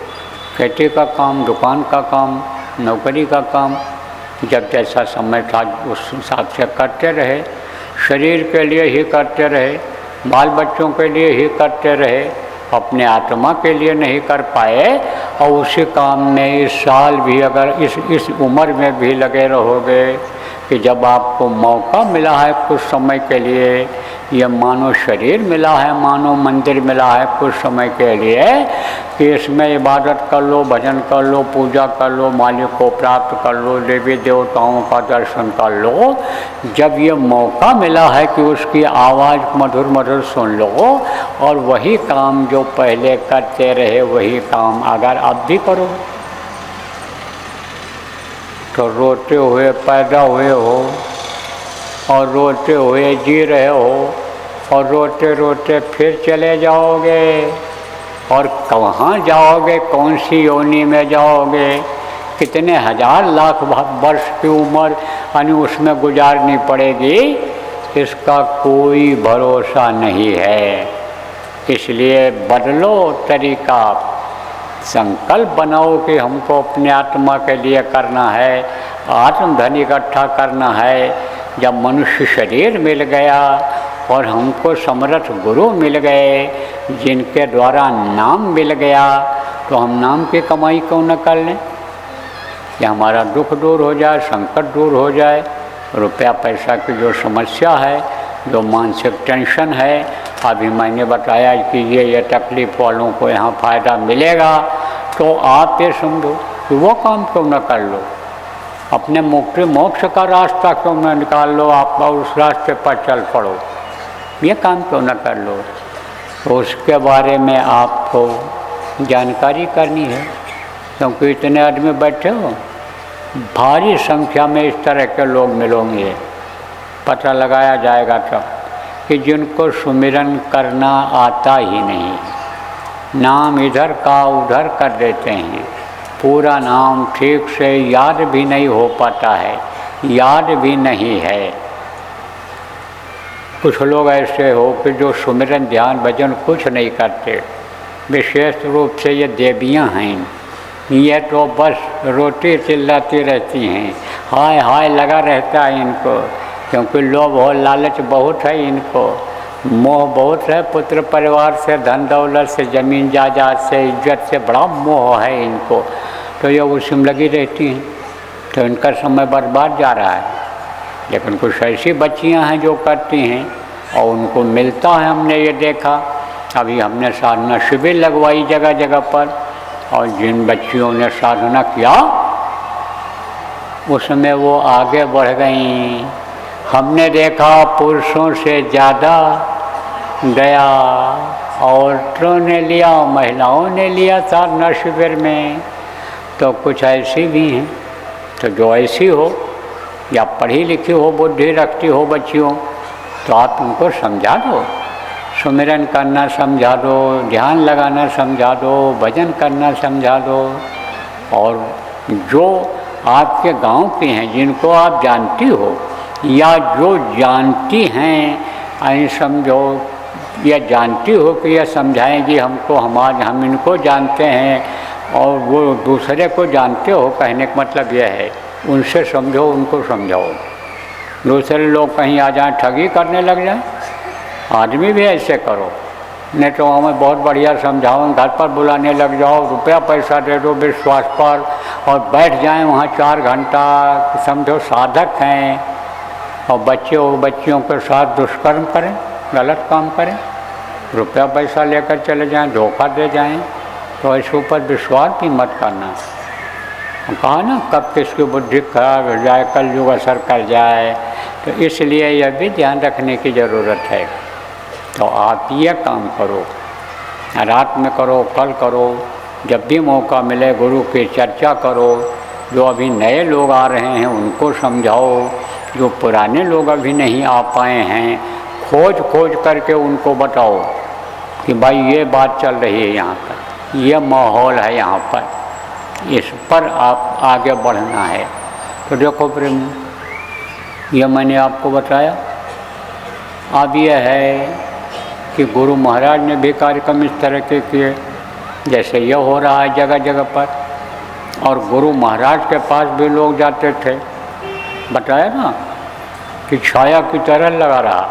Speaker 1: खेती का काम, दुकान का काम, नौकरी का काम, जब जैसा समय था उस हिसाब से करते रहे, शरीर के लिए ही करते रहे, बाल बच्चों के लिए ही करते रहे, अपने आत्मा के लिए नहीं कर पाए। और उसी काम में इस साल भी अगर इस उम्र में भी लगे रहोगे कि जब आपको मौका मिला है कुछ समय के लिए, ये मानो शरीर मिला है, मानो मंदिर मिला है कुछ समय के लिए कि इसमें इबादत कर लो, भजन कर लो, पूजा कर लो, मालिक को प्राप्त कर लो, देवी देवताओं का दर्शन कर लो। जब ये मौका मिला है कि उसकी आवाज़ मधुर मधुर सुन लो और वही काम जो पहले करते रहे वही काम अगर अब भी करो तो रोते हुए पैदा हुए हो और रोते हुए जी रहे हो और रोते रोते फिर चले जाओगे और कहाँ जाओगे, कौन सी योनि में जाओगे, कितने हजार लाख वर्ष की उम्र यानी उसमें गुजारनी पड़ेगी, इसका कोई भरोसा नहीं है। इसलिए बदलो तरीका, संकल्प बनाओ कि हमको अपने आत्मा के लिए करना है, आत्मधन इकट्ठा करना है। जब मनुष्य शरीर मिल गया और हमको समर्थ गुरु मिल गए जिनके द्वारा नाम मिल गया, तो हम नाम की कमाई क्यों न कर लें कि हमारा दुख दूर हो जाए, संकट दूर हो जाए, रुपया पैसा की जो समस्या है, जो मानसिक टेंशन है, अभी मैंने बताया कि ये तकलीफ़ वालों को यहाँ फ़ायदा मिलेगा, तो आप ये समझो कि वो काम क्यों न कर लो, अपने मुक्ति मोक्ष का रास्ता क्यों न निकाल लो, आप उस रास्ते पर चल पड़ो, ये काम क्यों न कर लो। तो उसके बारे में आपको जानकारी करनी है, क्योंकि इतने आदमी बैठे हो, भारी संख्या में इस तरह के लोग मिलेंगे, पता लगाया जाएगा तब कि जिनको सुमिरन करना आता ही नहीं, नाम इधर का उधर कर देते हैं, पूरा नाम ठीक से याद भी नहीं हो पाता है, याद भी नहीं है। कुछ लोग ऐसे हो कि जो सुमिरन ध्यान भजन कुछ नहीं करते, विशेष रूप से ये देवियाँ हैं, ये तो बस रोटी चिल्लाती रहती हैं, हाय हाय लगा रहता है इनको, क्योंकि लोभ और लालच बहुत है इनको, मोह बहुत है, पुत्र परिवार से, धन दौलत से, ज़मीन जायदाद से, इज्जत से बड़ा मोह है इनको, तो ये उसी में लगी रहती हैं, तो इनका समय बर्बाद जा रहा है। लेकिन कुछ ऐसी बच्चियां हैं जो करती हैं और उनको मिलता है, हमने ये देखा, अभी हमने साधना शिविर लगवाई जगह जगह पर, और जिन बच्चियों ने साधना किया उसमें वो आगे बढ़ गई। हमने देखा पुरुषों से ज़्यादा गया औरतों ने लिया, महिलाओं ने लिया साधना शिविर में। तो कुछ ऐसी भी हैं, तो जो ऐसी हो या पढ़ी लिखी हो, बुद्धि रखती हो बच्चियों, तो आप उनको समझा दो, सुमिरन करना समझा दो, ध्यान लगाना समझा दो, भजन करना समझा दो। और जो आपके गांव के हैं, जिनको आप जानती हो या जो जानती हैं, ऐ समझो या जानती हो कि यह समझाएंगी हमको, हम इनको जानते हैं और वो दूसरे को जानते हो, कहने का मतलब यह है उनसे समझो, उनको समझाओ। दूसरे लोग कहीं आ जाएं, ठगी करने लग जाएं, आदमी भी ऐसे करो, नहीं तो हमें बहुत बढ़िया समझाओ, घर पर बुलाने लग जाओ, रुपया पैसा दे दो विश्वास पर और बैठ जाएं वहाँ 4 घंटा, समझो साधक हैं, और बच्चियों के साथ दुष्कर्म करें, गलत काम करें, रुपया पैसा लेकर चले जाएं, धोखा दे जाएं, तो ऐसे ऊपर विश्वास भी मत करना। कहा ना कब किसकी बुद्धि खराब हो जाए, कल युग असर कर जाए, तो इसलिए यह भी ध्यान रखने की ज़रूरत है। तो आप ये काम करो, रात में करो, कल करो, जब भी मौका मिले गुरु की चर्चा करो, जो अभी नए लोग आ रहे हैं उनको समझाओ जो पुराने लोग अभी नहीं आ पाए हैं, खोज खोज करके उनको बताओ कि भाई ये बात चल रही है यहाँ पर, ये माहौल है यहाँ पर, इस पर आप आगे बढ़ना है। तो देखो प्रेम, ये मैंने आपको बताया। अब यह है कि गुरु महाराज ने भी कार्यक्रम इस तरह के किए जैसे यह हो रहा है जगह जगह पर, और गुरु महाराज के पास भी लोग जाते थे, बताया ना कि छाया की तरह लगा रहा,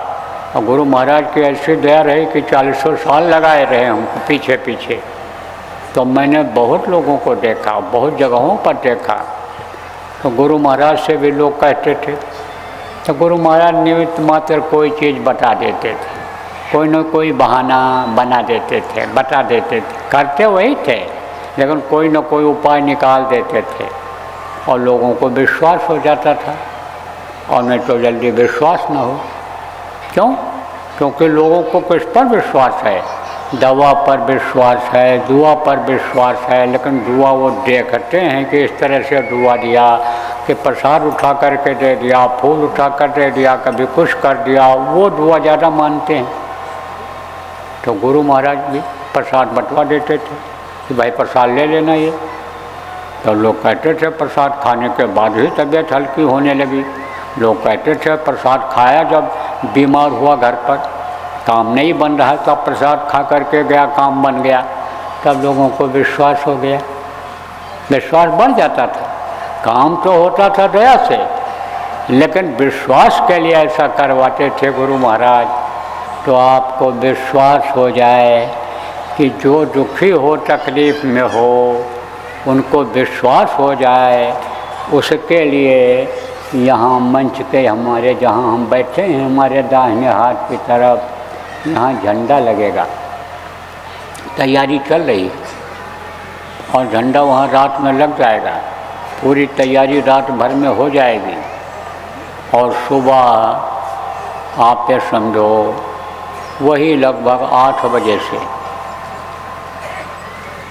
Speaker 1: और गुरु महाराज की ऐसी दया रही कि 40 साल लगाए रहे हमको पीछे पीछे। तो मैंने बहुत लोगों को देखा, बहुत जगहों पर देखा। तो गुरु महाराज से भी लोग कहते थे, तो गुरु महाराज निमित्त मात्र कोई चीज़ बता देते थे, कोई न कोई बहाना बना देते थे, बता देते थे, करते वही थे लेकिन कोई न कोई उपाय निकाल देते थे और लोगों को विश्वास हो जाता था। और नहीं तो जल्दी विश्वास न हो। क्यों? क्योंकि लोगों को किस पर विश्वास है? दवा पर विश्वास है, दुआ पर विश्वास है, लेकिन दुआ वो देखते हैं कि इस तरह से दुआ दिया कि प्रसाद उठा करके दे दिया, फूल उठा कर दे दिया, कभी कुछ कर दिया, वो दुआ ज़्यादा मानते हैं। तो गुरु महाराज भी प्रसाद बंटवा देते थे कि भाई प्रसाद ले लेना ये। तो लोग कहते थे प्रसाद खाने के बाद ही तबीयत हल्की होने लगी। लोग कहते थे प्रसाद खाया जब बीमार हुआ घर पर, काम नहीं बन रहा तब प्रसाद खा करके गया, काम बन गया, तब लोगों को विश्वास हो गया, विश्वास बढ़ जाता था। काम तो होता था दया से, लेकिन विश्वास के लिए ऐसा करवाते थे गुरु महाराज। तो आपको विश्वास हो जाए कि जो दुखी हो, तकलीफ़ में हो, उनको विश्वास हो जाए, उसके लिए यहाँ मंच के हमारे जहाँ हम बैठे हैं, हमारे दाहिने हाथ की तरफ यहाँ झंडा लगेगा, तैयारी चल रही है, और झंडा वहाँ रात में लग जाएगा। पूरी तैयारी रात भर में हो जाएगी, और सुबह आप ये समझो वही लगभग 8 बजे से,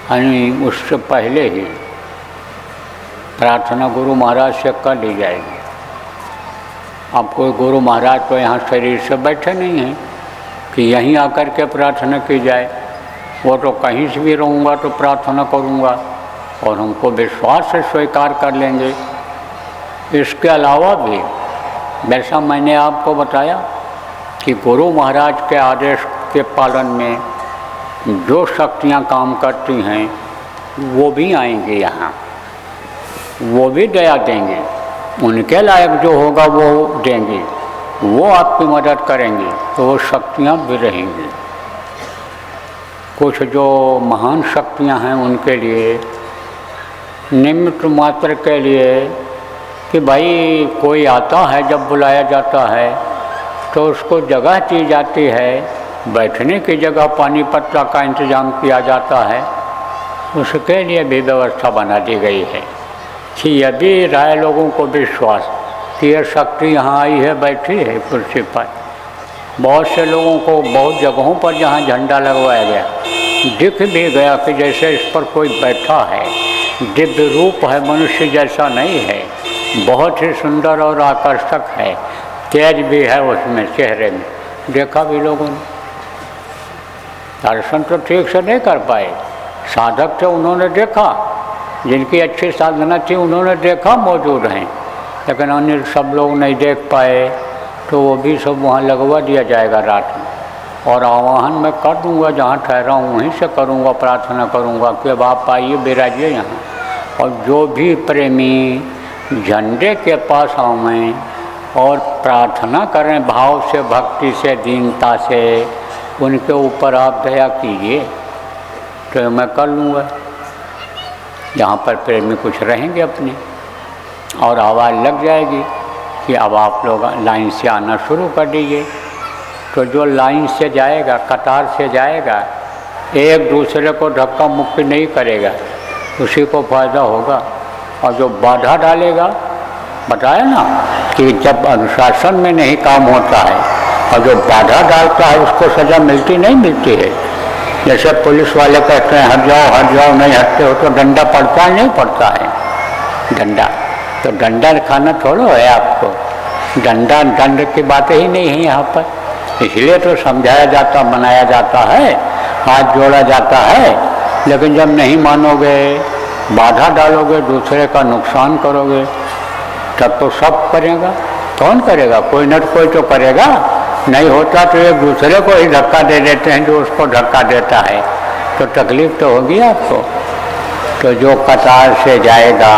Speaker 1: यानी उससे पहले ही प्रार्थना गुरु महाराज से कर ली जाएगी। अब कोई गुरु महाराज तो यहाँ शरीर से बैठे नहीं हैं कि यहीं आकर के प्रार्थना की जाए। वो तो कहीं से भी रहूँगा तो प्रार्थना करूँगा और हमको विश्वास से स्वीकार कर लेंगे। इसके अलावा भी वैसा मैंने आपको बताया कि गुरु महाराज के आदेश के पालन में जो शक्तियाँ काम करती हैं वो भी आएंगे यहाँ, वो भी दया देंगे, उनके लायक जो होगा वो देंगे, वो आपकी मदद करेंगे, तो वो शक्तियाँ भी रहेंगी। कुछ जो महान शक्तियाँ हैं उनके लिए निमित्त मात्र के लिए कि भाई कोई आता है, जब बुलाया जाता है तो उसको जगह दी जाती है, बैठने की जगह पानी पत्ता का इंतज़ाम किया जाता है, उसके लिए भी व्यवस्था बना दी गई है कि यदि राय लोगों को विश्वास कि यह शक्ति यहाँ आई है, बैठी है कुर्सी पर। बहुत से लोगों को बहुत जगहों पर जहाँ झंडा लगवाया गया दिख भी गया कि जैसे इस पर कोई बैठा है, दिव्य रूप है, मनुष्य जैसा नहीं है, बहुत ही सुंदर और आकर्षक है, तेज भी है उसमें चेहरे में, देखा भी लोगों ने। दर्शन तो ठीक से नहीं कर पाए, साधक थे उन्होंने देखा, जिनकी अच्छी साधना थी उन्होंने देखा मौजूद हैं, लेकिन अन्य सब लोग नहीं देख पाए। तो वो भी सब वहाँ लगवा दिया जाएगा रात में, और आवाहन मैं कर दूँगा, जहाँ ठहरा हूँ वहीं से करूँगा, प्रार्थना करूँगा कि अब आप आइए, विराजिए यहाँ। और जो भी प्रेमी झंडे के पास आवें और प्रार्थना करें भाव से, भक्ति से, दीनता से, उनके ऊपर आप दया कीजिए, तो मैं कर लूँगा। यहाँ पर प्रेमी कुछ रहेंगे अपने, और आवाज़ लग जाएगी कि अब आप लोग लाइन से आना शुरू कर दीजिए। तो जो लाइन से जाएगा, कतार से जाएगा, एक दूसरे को धक्का मुक्की नहीं करेगा, उसी को फ़ायदा होगा। और जो बाधा डालेगा, बताया ना कि जब अनुशासन में नहीं काम होता है और जो बाधा डालता है उसको सज़ा मिलती नहीं मिलती है। जैसे पुलिस वाले कहते हैं हट जाओ, नहीं हटते हो तो डंडा पड़ता है, नहीं पड़ता है डंडा। तो डंडा खाना थोड़ा है आपको, डंडा दंड की बातें ही नहीं है यहाँ पर। इसलिए तो समझाया जाता, मनाया जाता है, हाथ जोड़ा जाता है। लेकिन जब नहीं मानोगे, बाधा डालोगे, दूसरे का नुकसान करोगे, तब तो सब करेगा। कौन करेगा? कोई न कोई तो करेगा। नहीं होता तो एक दूसरे को ही धक्का दे देते हैं जो उसको धक्का देता है, तो तकलीफ तो होगी आपको। तो जो कतार से जाएगा,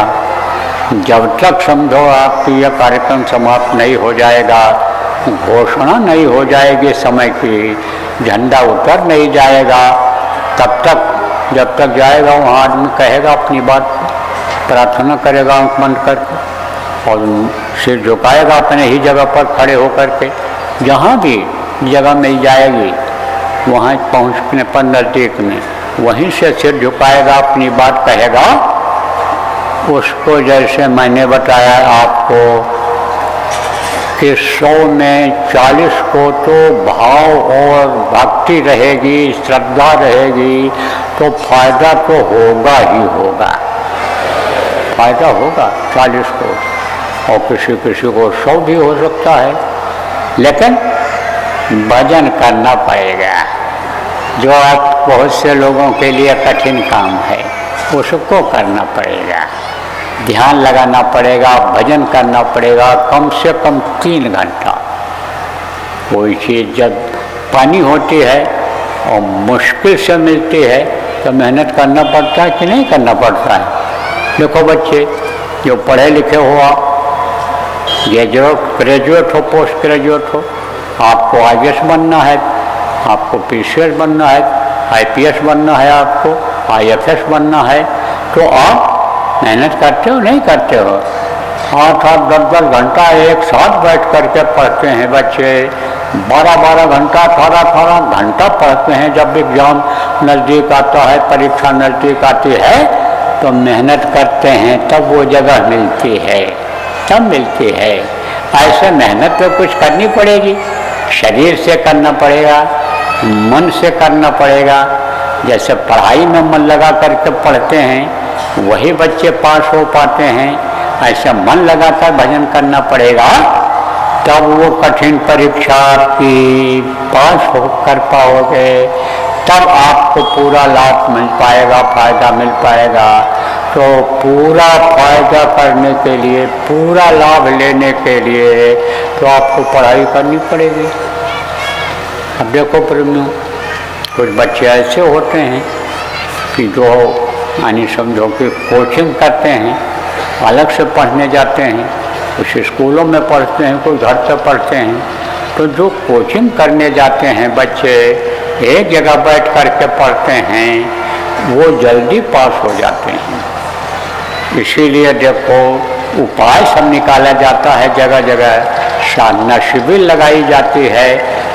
Speaker 1: जब तक समझो आपकी यह कार्यक्रम समाप्त नहीं हो जाएगा, घोषणा नहीं हो जाएगी समय की, झंडा उतर नहीं जाएगा, तब तक जब तक जाएगा वहाँ आदमी कहेगा अपनी बात, प्रार्थना करेगा आंख बंद करके और सिर झुकाएगा अपने ही जगह पर खड़े होकर के। जहाँ भी जगह मिल जाएगी वहाँ पहुँचने पर नज़दीक में वहीं से सिर झुकाएगा, अपनी बात कहेगा। उसको जैसे मैंने बताया आपको कि 100 में 40 को तो भाव और भक्ति रहेगी, श्रद्धा रहेगी, तो फायदा तो होगा ही होगा, फायदा होगा 40 को, और किसी किसी को 100 भी हो सकता है। लेकिन भजन करना पड़ेगा, जो आप बहुत से लोगों के लिए कठिन काम है उसको करना पड़ेगा, ध्यान लगाना पड़ेगा, भजन करना पड़ेगा कम से कम 3 घंटा। कोई चीज़ जब पानी होती है और मुश्किल से मिलती है तो मेहनत करना पड़ता है कि नहीं करना पड़ता है? देखो बच्चे जो पढ़े लिखे हो, आप ग्रेजुएट हो, पोस्ट ग्रेजुएट हो, आपको IAS बनना है, आपको PCS बनना है, IPS बनना है, आपको IFS बनना है, तो आप मेहनत करते हो नहीं करते हो? 8-8, 10-10 घंटा एक साथ बैठ करके पढ़ते हैं बच्चे, 12-12 घंटा, 18-18 घंटा पढ़ते हैं। जब एग्जाम नज़दीक आता है, परीक्षा नज़दीक आती है, तो मेहनत करते हैं, तब वो जगह मिलती है, तब मिलती है। ऐसे मेहनत तो कुछ करनी पड़ेगी, शरीर से करना पड़ेगा, मन से करना पड़ेगा। जैसे पढ़ाई में मन लगा करके पढ़ते हैं वही बच्चे पास हो पाते हैं, ऐसा मन लगाकर भजन करना पड़ेगा, तब वो कठिन परीक्षा की पास हो कर पाओगे, तब आपको पूरा लाभ मिल पाएगा, फायदा मिल पाएगा। तो पूरा फायदा करने के लिए, पूरा लाभ लेने के लिए तो आपको पढ़ाई करनी पड़ेगी। अब देखो प्रेमियों, कुछ बच्चे ऐसे होते हैं कि जो यानी समझो कि कोचिंग करते हैं, अलग से पढ़ने जाते हैं, कुछ स्कूलों में पढ़ते हैं, कोई घर से पढ़ते हैं। तो जो कोचिंग करने जाते हैं बच्चे, एक जगह बैठ कर के पढ़ते हैं, वो जल्दी पास हो जाते हैं। इसीलिए देखो उपाय सब निकाला जाता है, जगह जगह साधना शिविर लगाई जाती है,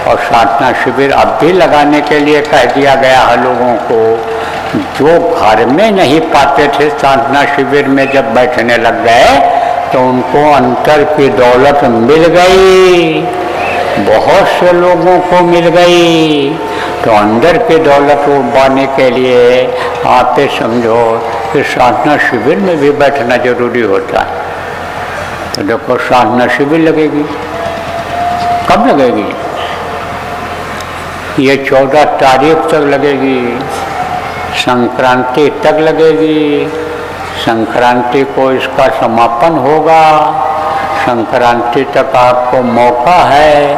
Speaker 1: और साधना शिविर अब भी लगाने के लिए कह दिया गया है लोगों को। जो घर में नहीं पाते थे साधना शिविर में जब बैठने लग गए तो उनको अंतर की दौलत मिल गई, बहुत से लोगों को मिल गई। तो अंदर की दौलत को पाने के लिए आप समझो कि साधना शिविर में भी बैठना जरूरी होता है। तो देखो साधना शिविर लगेगी, कब लगेगी? ये 14 तारीख तक लगेगी, संक्रांति तक लगेगी। संक्रांति को इसका समापन होगा, संक्रांति तक आपको मौका है,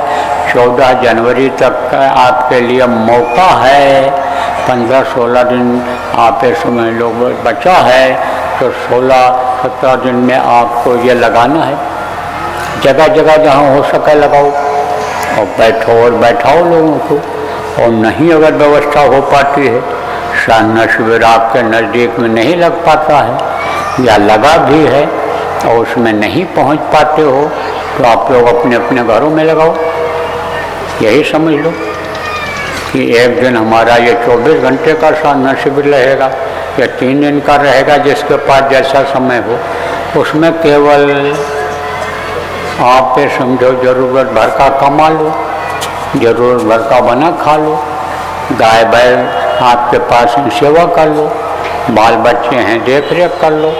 Speaker 1: 14 जनवरी तक आपके लिए मौका है, 15-16 दिन आप समझ लो बचा है, तो 16-17 दिन में आपको ये लगाना है। जगह जगह जहाँ हो सके लगाओ और बैठो और बैठाओ लोगों को। और नहीं अगर व्यवस्था हो पाती है, साधना शिविर आपके नज़दीक में नहीं लग पाता है या लगा भी है और उसमें नहीं पहुंच पाते हो, तो आप लोग अपने अपने घरों में लगाओ। यही समझ लो कि एक दिन हमारा ये 24 घंटे का साधना शिविर रहेगा या 3 दिन का रहेगा, जिसके पास जैसा समय हो। उसमें केवल आप पे समझो ज़रूरत भर का कमा लो, ज़रूरत भर का बना खा लो, गाय बैल आपके पास सेवा कर लो, बाल बच्चे हैं देख रेख कर लो।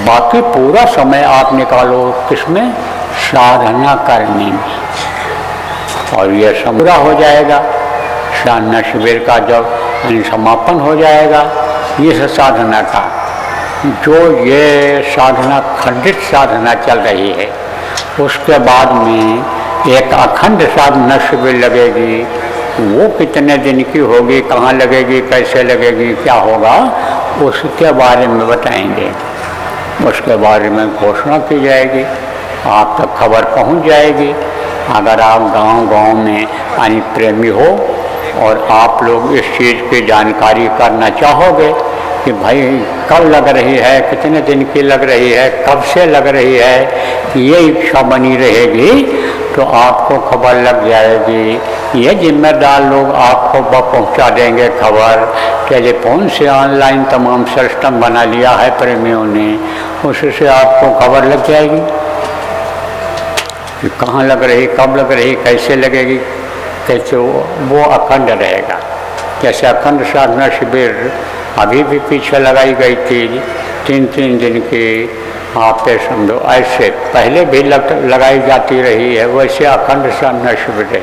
Speaker 1: बाकी पूरा समय आप निकालो किसमें? साधना करनी और यह सब पूरा हो जाएगा। साधना शिविर का जब समापन हो जाएगा इस साधना का, जो ये साधना खंडित साधना चल रही है, उसके बाद में एक अखंड साधना शिविर लगेगी। वो कितने दिन की होगी, कहाँ लगेगी, कैसे लगेगी, क्या होगा, उसके बारे में बताएंगे। उसके बारे में घोषणा की जाएगी, आप तक खबर पहुंच जाएगी। अगर आप गांव-गांव में यानी प्रेमी हो और आप लोग इस चीज़ की जानकारी करना चाहोगे कि भाई कब लग रही है, कितने दिन की लग रही है, कब से लग रही है, ये इच्छा बनी रहेगी तो आपको खबर लग जाएगी। ये जिम्मेदार लोग आपको पहुंचा देंगे खबर। टेलीफोन से ऑनलाइन तमाम सिस्टम बना लिया है प्रेमियों ने, उससे आपको खबर लग जाएगी कि कहाँ लग रही, कब लग रही, कैसे लगेगी, कैसे वो अखंड रहेगा। जैसे अखंड साधना शिविर अभी भी पीछे लगाई गई थी 3-3 दिन की, आप पे समझो ऐसे पहले भी लगाई जाती रही है, वैसे अखंड साधना शिविर है।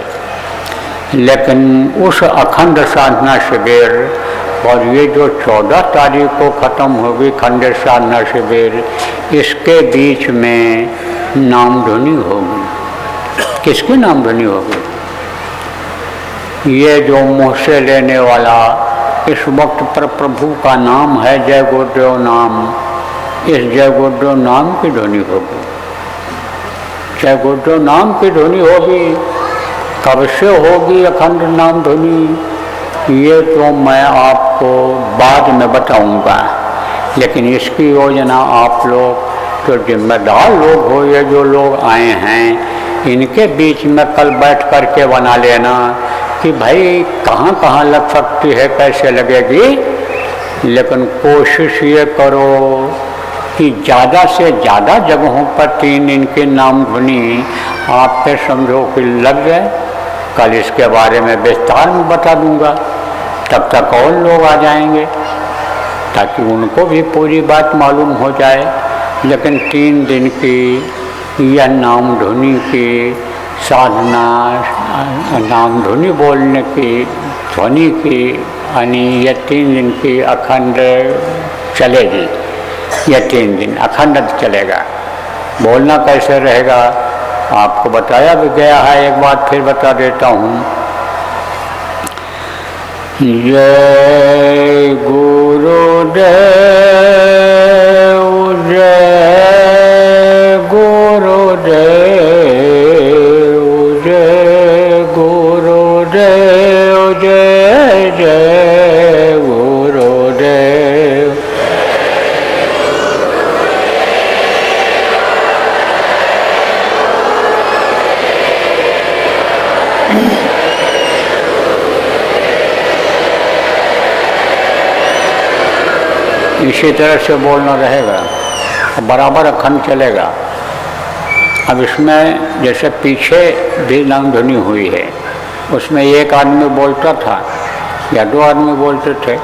Speaker 1: लेकिन उस अखंड साधना शिविर और ये जो 14 तारीख को ख़त्म होगी खंड साधना शिविर, इसके बीच में नामधुनी होगी। किसकी नामधुनी होगी? ये जो मुँह से लेने वाला इस वक्त पर प्रभु का नाम है जय गुरुदेव नाम, इस जय गुरुदेव नाम की ध्वनि होगी। जय गुरुदेव नाम की ध्वनि होगी। कब से होगी अखंड नाम ध्वनि, ये तो मैं आपको बाद में बताऊंगा। लेकिन इसकी योजना आप लोग जो जिम्मेदार लोग हो, ये जो लोग आए हैं, इनके बीच में कल बैठ कर के बना लेना कि भाई कहाँ कहाँ लग सकती है, कैसे लगेगी। लेकिन कोशिश ये करो कि ज़्यादा से ज़्यादा जगहों पर 3 दिन के नाम ध्वनि आप पे समझो कि लग जाए। कल इसके बारे में विस्तार में बता दूंगा, तब तक और लोग आ जाएंगे ताकि उनको भी पूरी बात मालूम हो जाए। लेकिन 3 दिन की यह नाम ध्वनि की साधना, नाम ध्वनि बोलने की, ध्वनि की, यानी यह 3 दिन की अखंड चलेगी। यह 3 दिन अखंड चलेगा। बोलना कैसे रहेगा आपको बताया भी गया है, एक बार फिर बता देता हूँ। जय गुरुदेव, जय गुरुदेव, जय गुरुदेव, जय जय गुरुदेव। इसी तरह से बोलना रहेगा और बराबर अखंड चलेगा। अब इसमें जैसे पीछे भी नाम ध्वनि हुई है, उसमें एक आदमी बोलता था या 2 आदमी बोलते थे,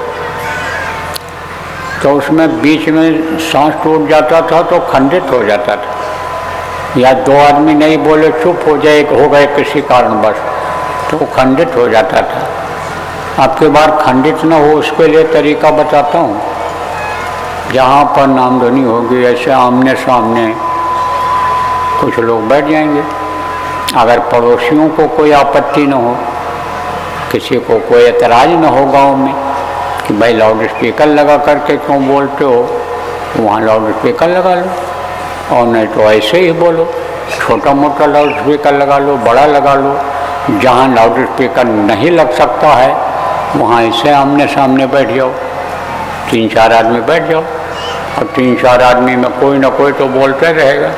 Speaker 1: तो उसमें बीच में सांस टूट जाता था तो खंडित हो जाता था। या 2 आदमी नहीं बोले, चुप हो गए किसी कारणवश, तो खंडित हो जाता था। आपके बार खंडित न हो उसके लिए तरीका बताता हूँ। जहाँ पर नाम ध्वनि होगी ऐसे आमने सामने कुछ लोग बैठ जाएंगे। अगर पड़ोसियों को कोई आपत्ति न हो, किसी को कोई एतराज़ न हो गांव में कि भाई लाउड स्पीकर लगा करके क्यों बोलते हो, तो वहाँ लाउड स्पीकर लगा लो, और नहीं तो ऐसे ही बोलो। छोटा मोटा लाउड स्पीकर लगा लो, बड़ा लगा लो। जहाँ लाउड स्पीकर नहीं लग सकता है वहाँ ऐसे आमने सामने बैठ जाओ, 3-4 आदमी बैठ जाओ, और 3-4 आदमी में कोई ना कोई तो बोलते रहेगा।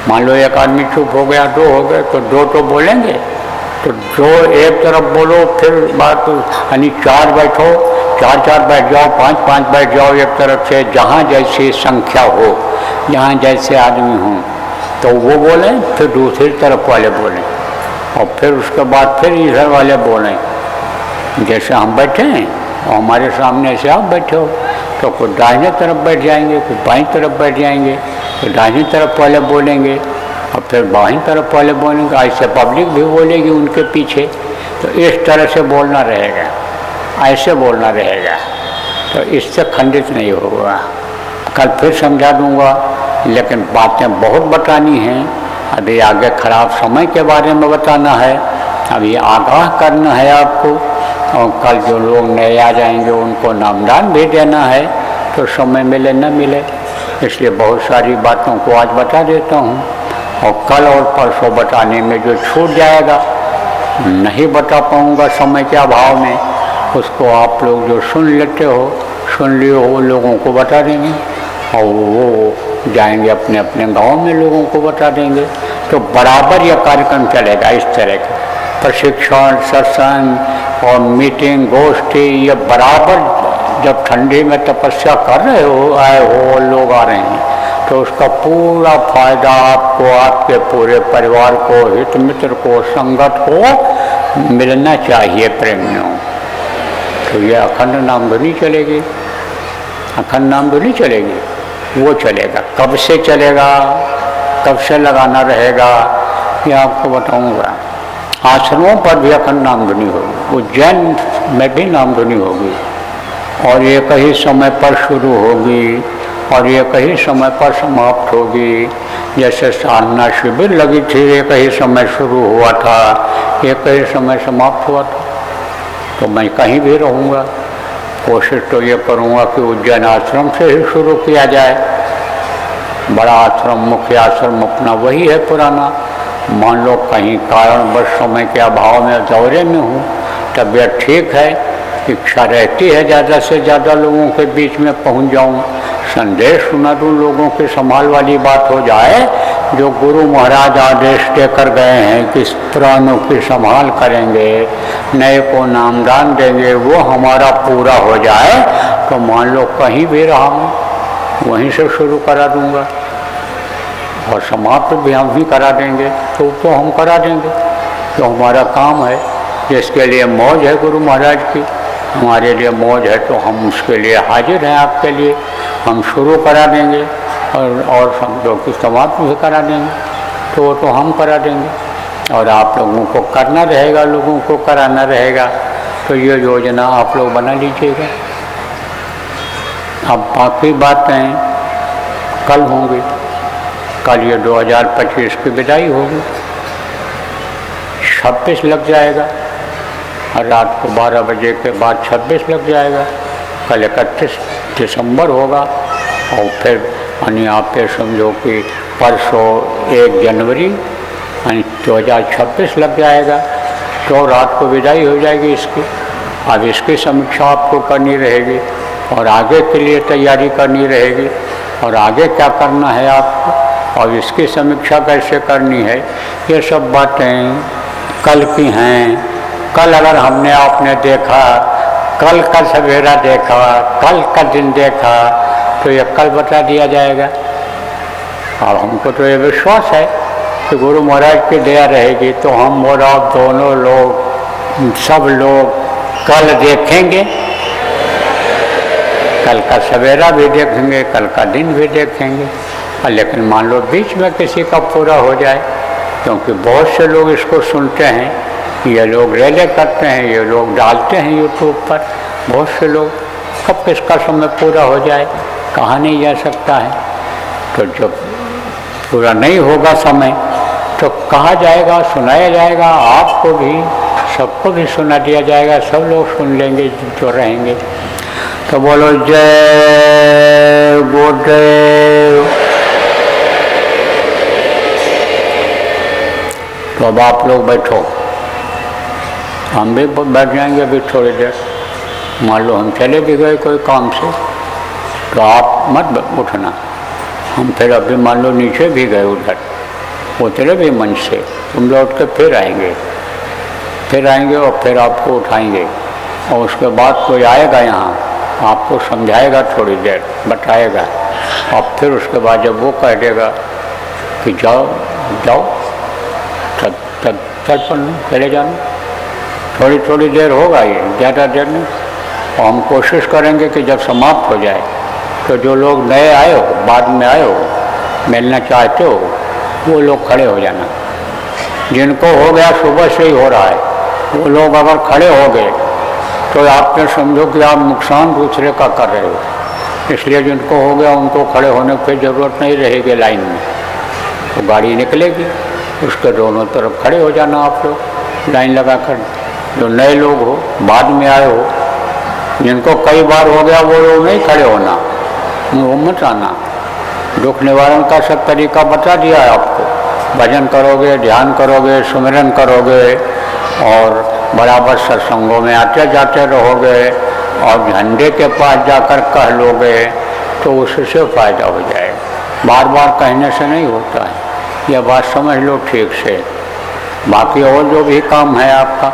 Speaker 1: मान लो एक आदमी चुप हो गया, 2 हो गए, तो 2 तो बोलेंगे। तो 2 एक तरफ बोलो, फिर बात यानी 4 बैठो, 4-4 बैठ जाओ, 5-5 बैठ जाओ एक तरफ से, जहाँ जैसी संख्या हो, जहाँ जैसे आदमी हों, तो वो बोलें, फिर दूसरी तरफ वाले बोलें, और फिर उसके बाद फिर इधर वाले बोलें। जैसे हम बैठे हैं और हमारे सामने से आप बैठे हो, तो कोई दाहिने तरफ बैठ जाएंगे, कोई बाईं तरफ बैठ जाएंगे, तो दाहिनी तरफ वाले बोलेंगे, और फिर बाहीं तरफ पहले बोलेंगे, ऐसे पब्लिक भी बोलेगी उनके पीछे, तो इस तरह से बोलना रहेगा, ऐसे बोलना रहेगा, तो इससे खंडित नहीं होगा। कल फिर समझा दूंगा, लेकिन बातें बहुत बतानी हैं। अभी आगे खराब समय के बारे में बताना है, अभी आगाह करना है आपको, और कल जो लोग नए आ जाएंगे उनको नामदान भी देना है, तो समय मिले न मिले, इसलिए बहुत सारी बातों को आज बता देता हूँ। और कल और परसों बताने में जो छूट जाएगा, नहीं बता पाऊँगा समय के अभाव में, उसको आप लोग जो सुन लेते हो, सुन लियो, वो लोगों को बता देंगे, और वो जाएंगे अपने अपने गांव में लोगों को बता देंगे। तो बराबर यह कार्यक्रम चलेगा। इस तरह का प्रशिक्षण, सत्संग और मीटिंग, गोष्ठी, ये बराबर जब ठंडी में तपस्या कर रहे हो, आए हो, लोग आ रहे हैं, तो उसका पूरा फायदा आपको, आपके पूरे परिवार को, हित मित्र को, संगत को मिलना चाहिए प्रेमियों। तो ये अखंड नामधुनी चलेगी, अखंड नामधुनी चलेगी, वो चलेगा। कब से चलेगा, कब से लगाना रहेगा, ये आपको बताऊंगा। आश्रमों पर भी अखंड नामधुनी होगी, उज्जैन में भी नामधुनी होगी, और एक ही समय पर शुरू होगी और एक ही समय पर समाप्त होगी। जैसे साधना शिविर लगी थी, एक ही समय शुरू हुआ था, एक ही समय समाप्त हुआ था। तो मैं कहीं भी रहूँगा, कोशिश तो ये करूँगा कि उज्जैन आश्रम से ही शुरू किया जाए। बड़ा आश्रम, मुख्य आश्रम अपना वही है पुराना। मान लो कहीं कारणवश समय के अभाव में दौरे में हूँ, तबीयत ठीक है, इच्छा रहती है ज़्यादा से ज़्यादा लोगों के बीच में पहुँच जाऊँ, संदेश सुना दूँ, लोगों की संभाल वाली बात हो जाए। जो गुरु महाराज आदेश देकर गए हैं कि पुरानों की संभाल करेंगे, नए को नामदान देंगे, वो हमारा पूरा हो जाए, तो मान लो कहीं भी रहा मैं, वहीं से शुरू करा दूंगा, और समाप्त भी हम ही करा देंगे। तो हम करा देंगे, तो हमारा काम है। जिसके लिए मौज है गुरु महाराज की, हमारे लिए मौज है, तो हम उसके लिए हाजिर हैं। आपके लिए हम शुरू करा देंगे, और समझो कि समाप्त भी करा देंगे, तो हम करा देंगे। और आप लोगों को करना रहेगा, लोगों को कराना रहेगा। तो ये योजना आप लोग बना लीजिएगा। अब बाकी बातें कल होंगी। कल ये 2025 की विदाई होगी, 26 लग जाएगा, और रात को 12 बजे के बाद 26 लग जाएगा। कल 31 दिसंबर होगा, और फिर यानी आप ये समझो कि परसों 1 जनवरी यानी 2026 लग जाएगा। तो रात को विदाई हो जाएगी इसकी। अब इसकी समीक्षा आपको करनी रहेगी, और आगे के लिए तैयारी करनी रहेगी, और आगे क्या करना है आपको, और इसकी समीक्षा कैसे करनी है, ये सब बातें कल की हैं। कल अगर हमने आपने देखा, कल का सवेरा देखा, कल का दिन देखा, तो ये कल बता दिया जाएगा। और हमको तो ये विश्वास है कि गुरु महाराज की दया रहेगी, तो हम और आप दोनों लोग, सब लोग कल देखेंगे, कल का सवेरा भी देखेंगे, कल का दिन भी देखेंगे। लेकिन मान लो बीच में किसी का पूरा हो जाए, क्योंकि बहुत से लोग इसको सुनते हैं, ये लोग रेले करते हैं, ये लोग डालते हैं यूट्यूब पर, बहुत से लोग, कब किसका समय पूरा हो जाए कहा नहीं जा सकता है। तो जब पूरा नहीं होगा समय, तो कहा जाएगा, सुनाया जाएगा, आपको भी, सबको भी सुना दिया जाएगा, सब लोग सुन लेंगे जो रहेंगे। तो बोलो जय गुरुदेव। तो अब आप लोग बैठो, हम भी बैठ जाएंगे अभी थोड़ी देर। मान लो हम चले भी गए कोई काम से, तो आप मत उठना। हम फिर अभी मान लो नीचे भी गए, उधर उतरे भी मंच से, तुम लौट के फिर आएंगे और फिर आपको उठाएंगे, और उसके बाद कोई आएगा यहाँ, आपको समझाएगा, थोड़ी देर बताएगा, और फिर उसके बाद जब वो कह देगा कि जाओ जाओ, तब चल पड़ना, चले जाना। थोड़ी देर होगा, ये ज़्यादा देर नहीं। और हम कोशिश करेंगे कि जब समाप्त हो जाए, तो जो लोग नए आए हो, बाद में आए हो, मिलना चाहते हो, वो लोग खड़े हो जाना। जिनको हो गया सुबह से ही हो रहा है, वो लोग अगर खड़े हो गए तो आप ये समझो कि आप नुकसान दूसरे का कर रहे हो। इसलिए जिनको हो गया उनको खड़े होने की ज़रूरत नहीं रहेगी लाइन में, तो गाड़ी निकलेगी, उसके दोनों तरफ खड़े हो जाना आप लोग लाइन लगाकर। जो नए लोग हो, बाद में आए हो, जिनको कई बार हो गया वो लोग नहीं खड़े होना, वो मत आना। दुख निवारण का सब तरीका बता दिया है आपको। भजन करोगे, ध्यान करोगे, सुमिरन करोगे और बराबर सत्संगों में आते जाते रहोगे और झंडे के पास जाकर कह लोगे तो उससे फ़ायदा हो जाएगा। बार बार कहने से नहीं होता है, यह बात समझ लो ठीक से। बाकी और जो भी काम है आपका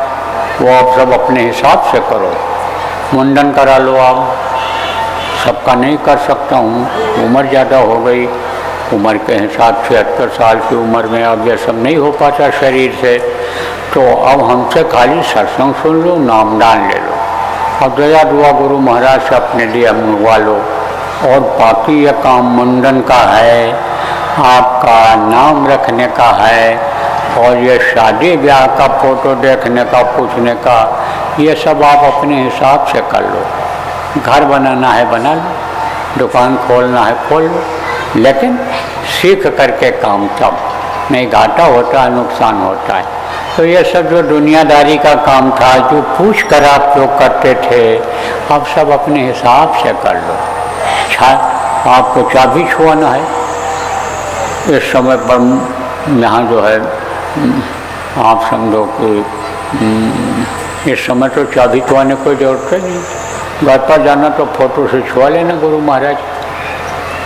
Speaker 1: वो आप सब अपने हिसाब से करो। मुंडन करा लो आप, सबका नहीं कर सकता हूँ, उम्र ज़्यादा हो गई, उम्र के हिसाब से 70 साल की उम्र में अब यह सब नहीं हो पाता शरीर से, तो अब हमसे खाली सत्संग सुन लो, नामदान ले लो और दया दुआ गुरु महाराज से अपने लिए मंगवा लो। और बाकी यह काम मुंडन का है, आपका नाम रखने का है और ये शादी ब्याह का फोटो देखने का, पूछने का, ये सब आप अपने हिसाब से कर लो। घर बनाना है बना लो, दुकान खोलना है खोल लो, लेकिन सीख करके काम, तब नहीं घाटा होता है, नुकसान होता है। तो ये सब जो दुनियादारी का काम था, जो पूछ कर आप लोग करते थे, आप सब अपने हिसाब से कर लो। आपको चाबी छुआना है इस समय पर, यहाँ जो है आप समझो कि इस समय तो चाबी छुआने की जरूरत नहीं। घर पर जाना तो फोटो से छुआ लेना गुरु महाराज।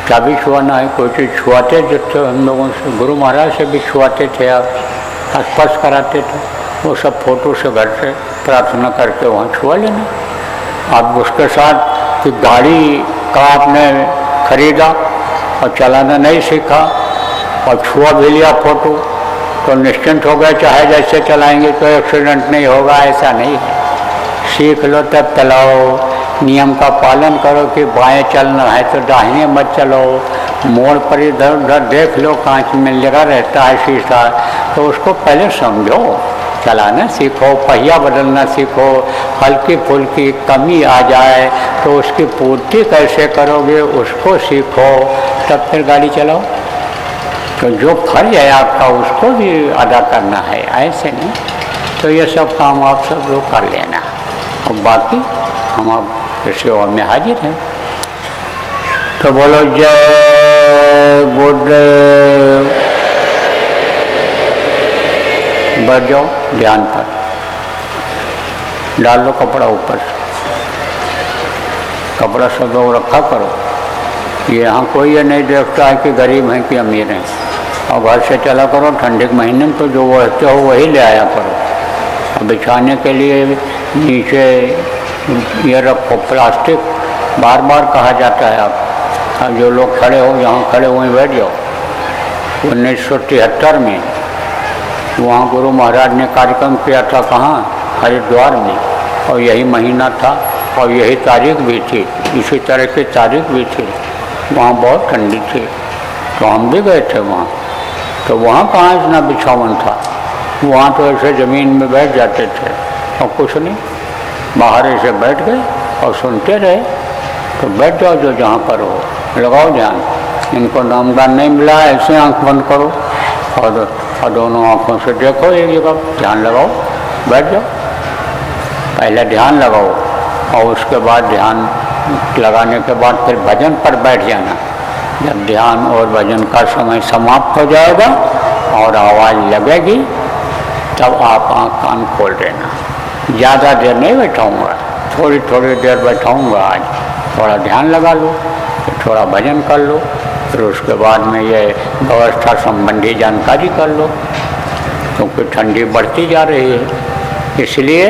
Speaker 1: चाबी छुआना है, कोई चीज़ छुआते जो हम लोगों से, गुरु महाराज से भी छुआते थे, आप स्पर्श कराते थे, वो सब फोटो से घर से प्रार्थना करके वहाँ छुआ लेना। आप उसके साथ कि गाड़ी का आपने खरीदा और चलाना नहीं सीखा और छुआ भी लिया फोटो, तो निश्चिंत हो गए, चाहे जैसे चलाएंगे तो एक्सीडेंट नहीं होगा, ऐसा नहीं है। सीख लो तब चलाओ, नियम का पालन करो कि बाएं चलना है तो दाहिने मत चलो, मोड़ पर इधर उधर देख लो, कांच में लगा रहता है शीशा, तो उसको पहले समझो, चलाना सीखो, पहिया बदलना सीखो। हल्की फुल्की कमी आ जाए तो उसकी पूर्ति कैसे करोगे उसको सीखो, तब फिर गाड़ी चलाओ। तो जो फर्ज है आपका उसको भी अदा करना है, ऐसे नहीं। तो ये सब काम आप सब लोग कर लेना और बाकी हम आप सेवा में हाजिर हैं। तो बोलो जय गुरुदेव। बैठ जाओ ध्यान पर, डाल लो कपड़ा ऊपर से, कपड़ा सब लोग रखा करो। ये यहाँ कोई ये नहीं देखता है कि गरीब हैं कि अमीर हैं। और घर से चला करो, ठंडे के महीने में तो जो रहते हो वही ले आया करो। और बिछाने के लिए नीचे ये रखो प्लास्टिक, बार बार कहा जाता है आप। जो लोग खड़े हो, जहाँ खड़े हो वहीं बैठ जाओ। 1973 में वहाँ गुरु महाराज ने कार्यक्रम किया था, कहाँ, हरिद्वार में, और यही महीना था और यही तारीख भी थी, इसी तरह की तारीख भी थी। वहाँ बहुत ठंडी थी तो हम भी गए थे वहाँ। तो वहाँ कहाँ इतना बिछावन था, वहाँ तो ऐसे ज़मीन में बैठ जाते थे और कुछ नहीं, बाहर ऐसे बैठ गए और सुनते रहे। तो बैठ जाओ जो जहाँ पर हो, लगाओ ध्यान। इनको नामदान नहीं मिला, ऐसे आंख बंद करो और दोनों आँखों से देखो एक जगह, ध्यान लगाओ, बैठ जाओ। पहले ध्यान लगाओ और उसके बाद ध्यान लगाने के बाद फिर भजन पर बैठ जाना। जब ध्यान और भजन का समय समाप्त हो जाएगा और आवाज़ लगेगी तब आप आँख कान खोल देना। ज़्यादा देर नहीं बैठाऊँगा, थोड़ी थोड़ी देर बैठाऊँगा। आज थोड़ा ध्यान लगा लो, फिर थोड़ा भजन कर लो, फिर उसके बाद में ये व्यवस्था संबंधी जानकारी कर लो, क्योंकि ठंडी बढ़ती जा रही है। इसलिए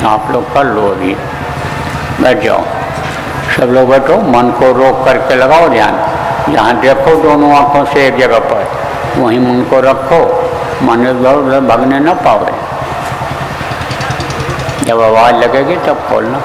Speaker 1: आप लोग कर लो, अभी बैठ जाओ, सब लोग बैठो, मन को रोक करके लगाओ ध्यान। जहाँ देखो दोनों आँखों से एक जगह पर, वहीं मन को रखो, मन इधर उधर भगने न पाओ। जब आवाज़ लगेगी तब खोलना।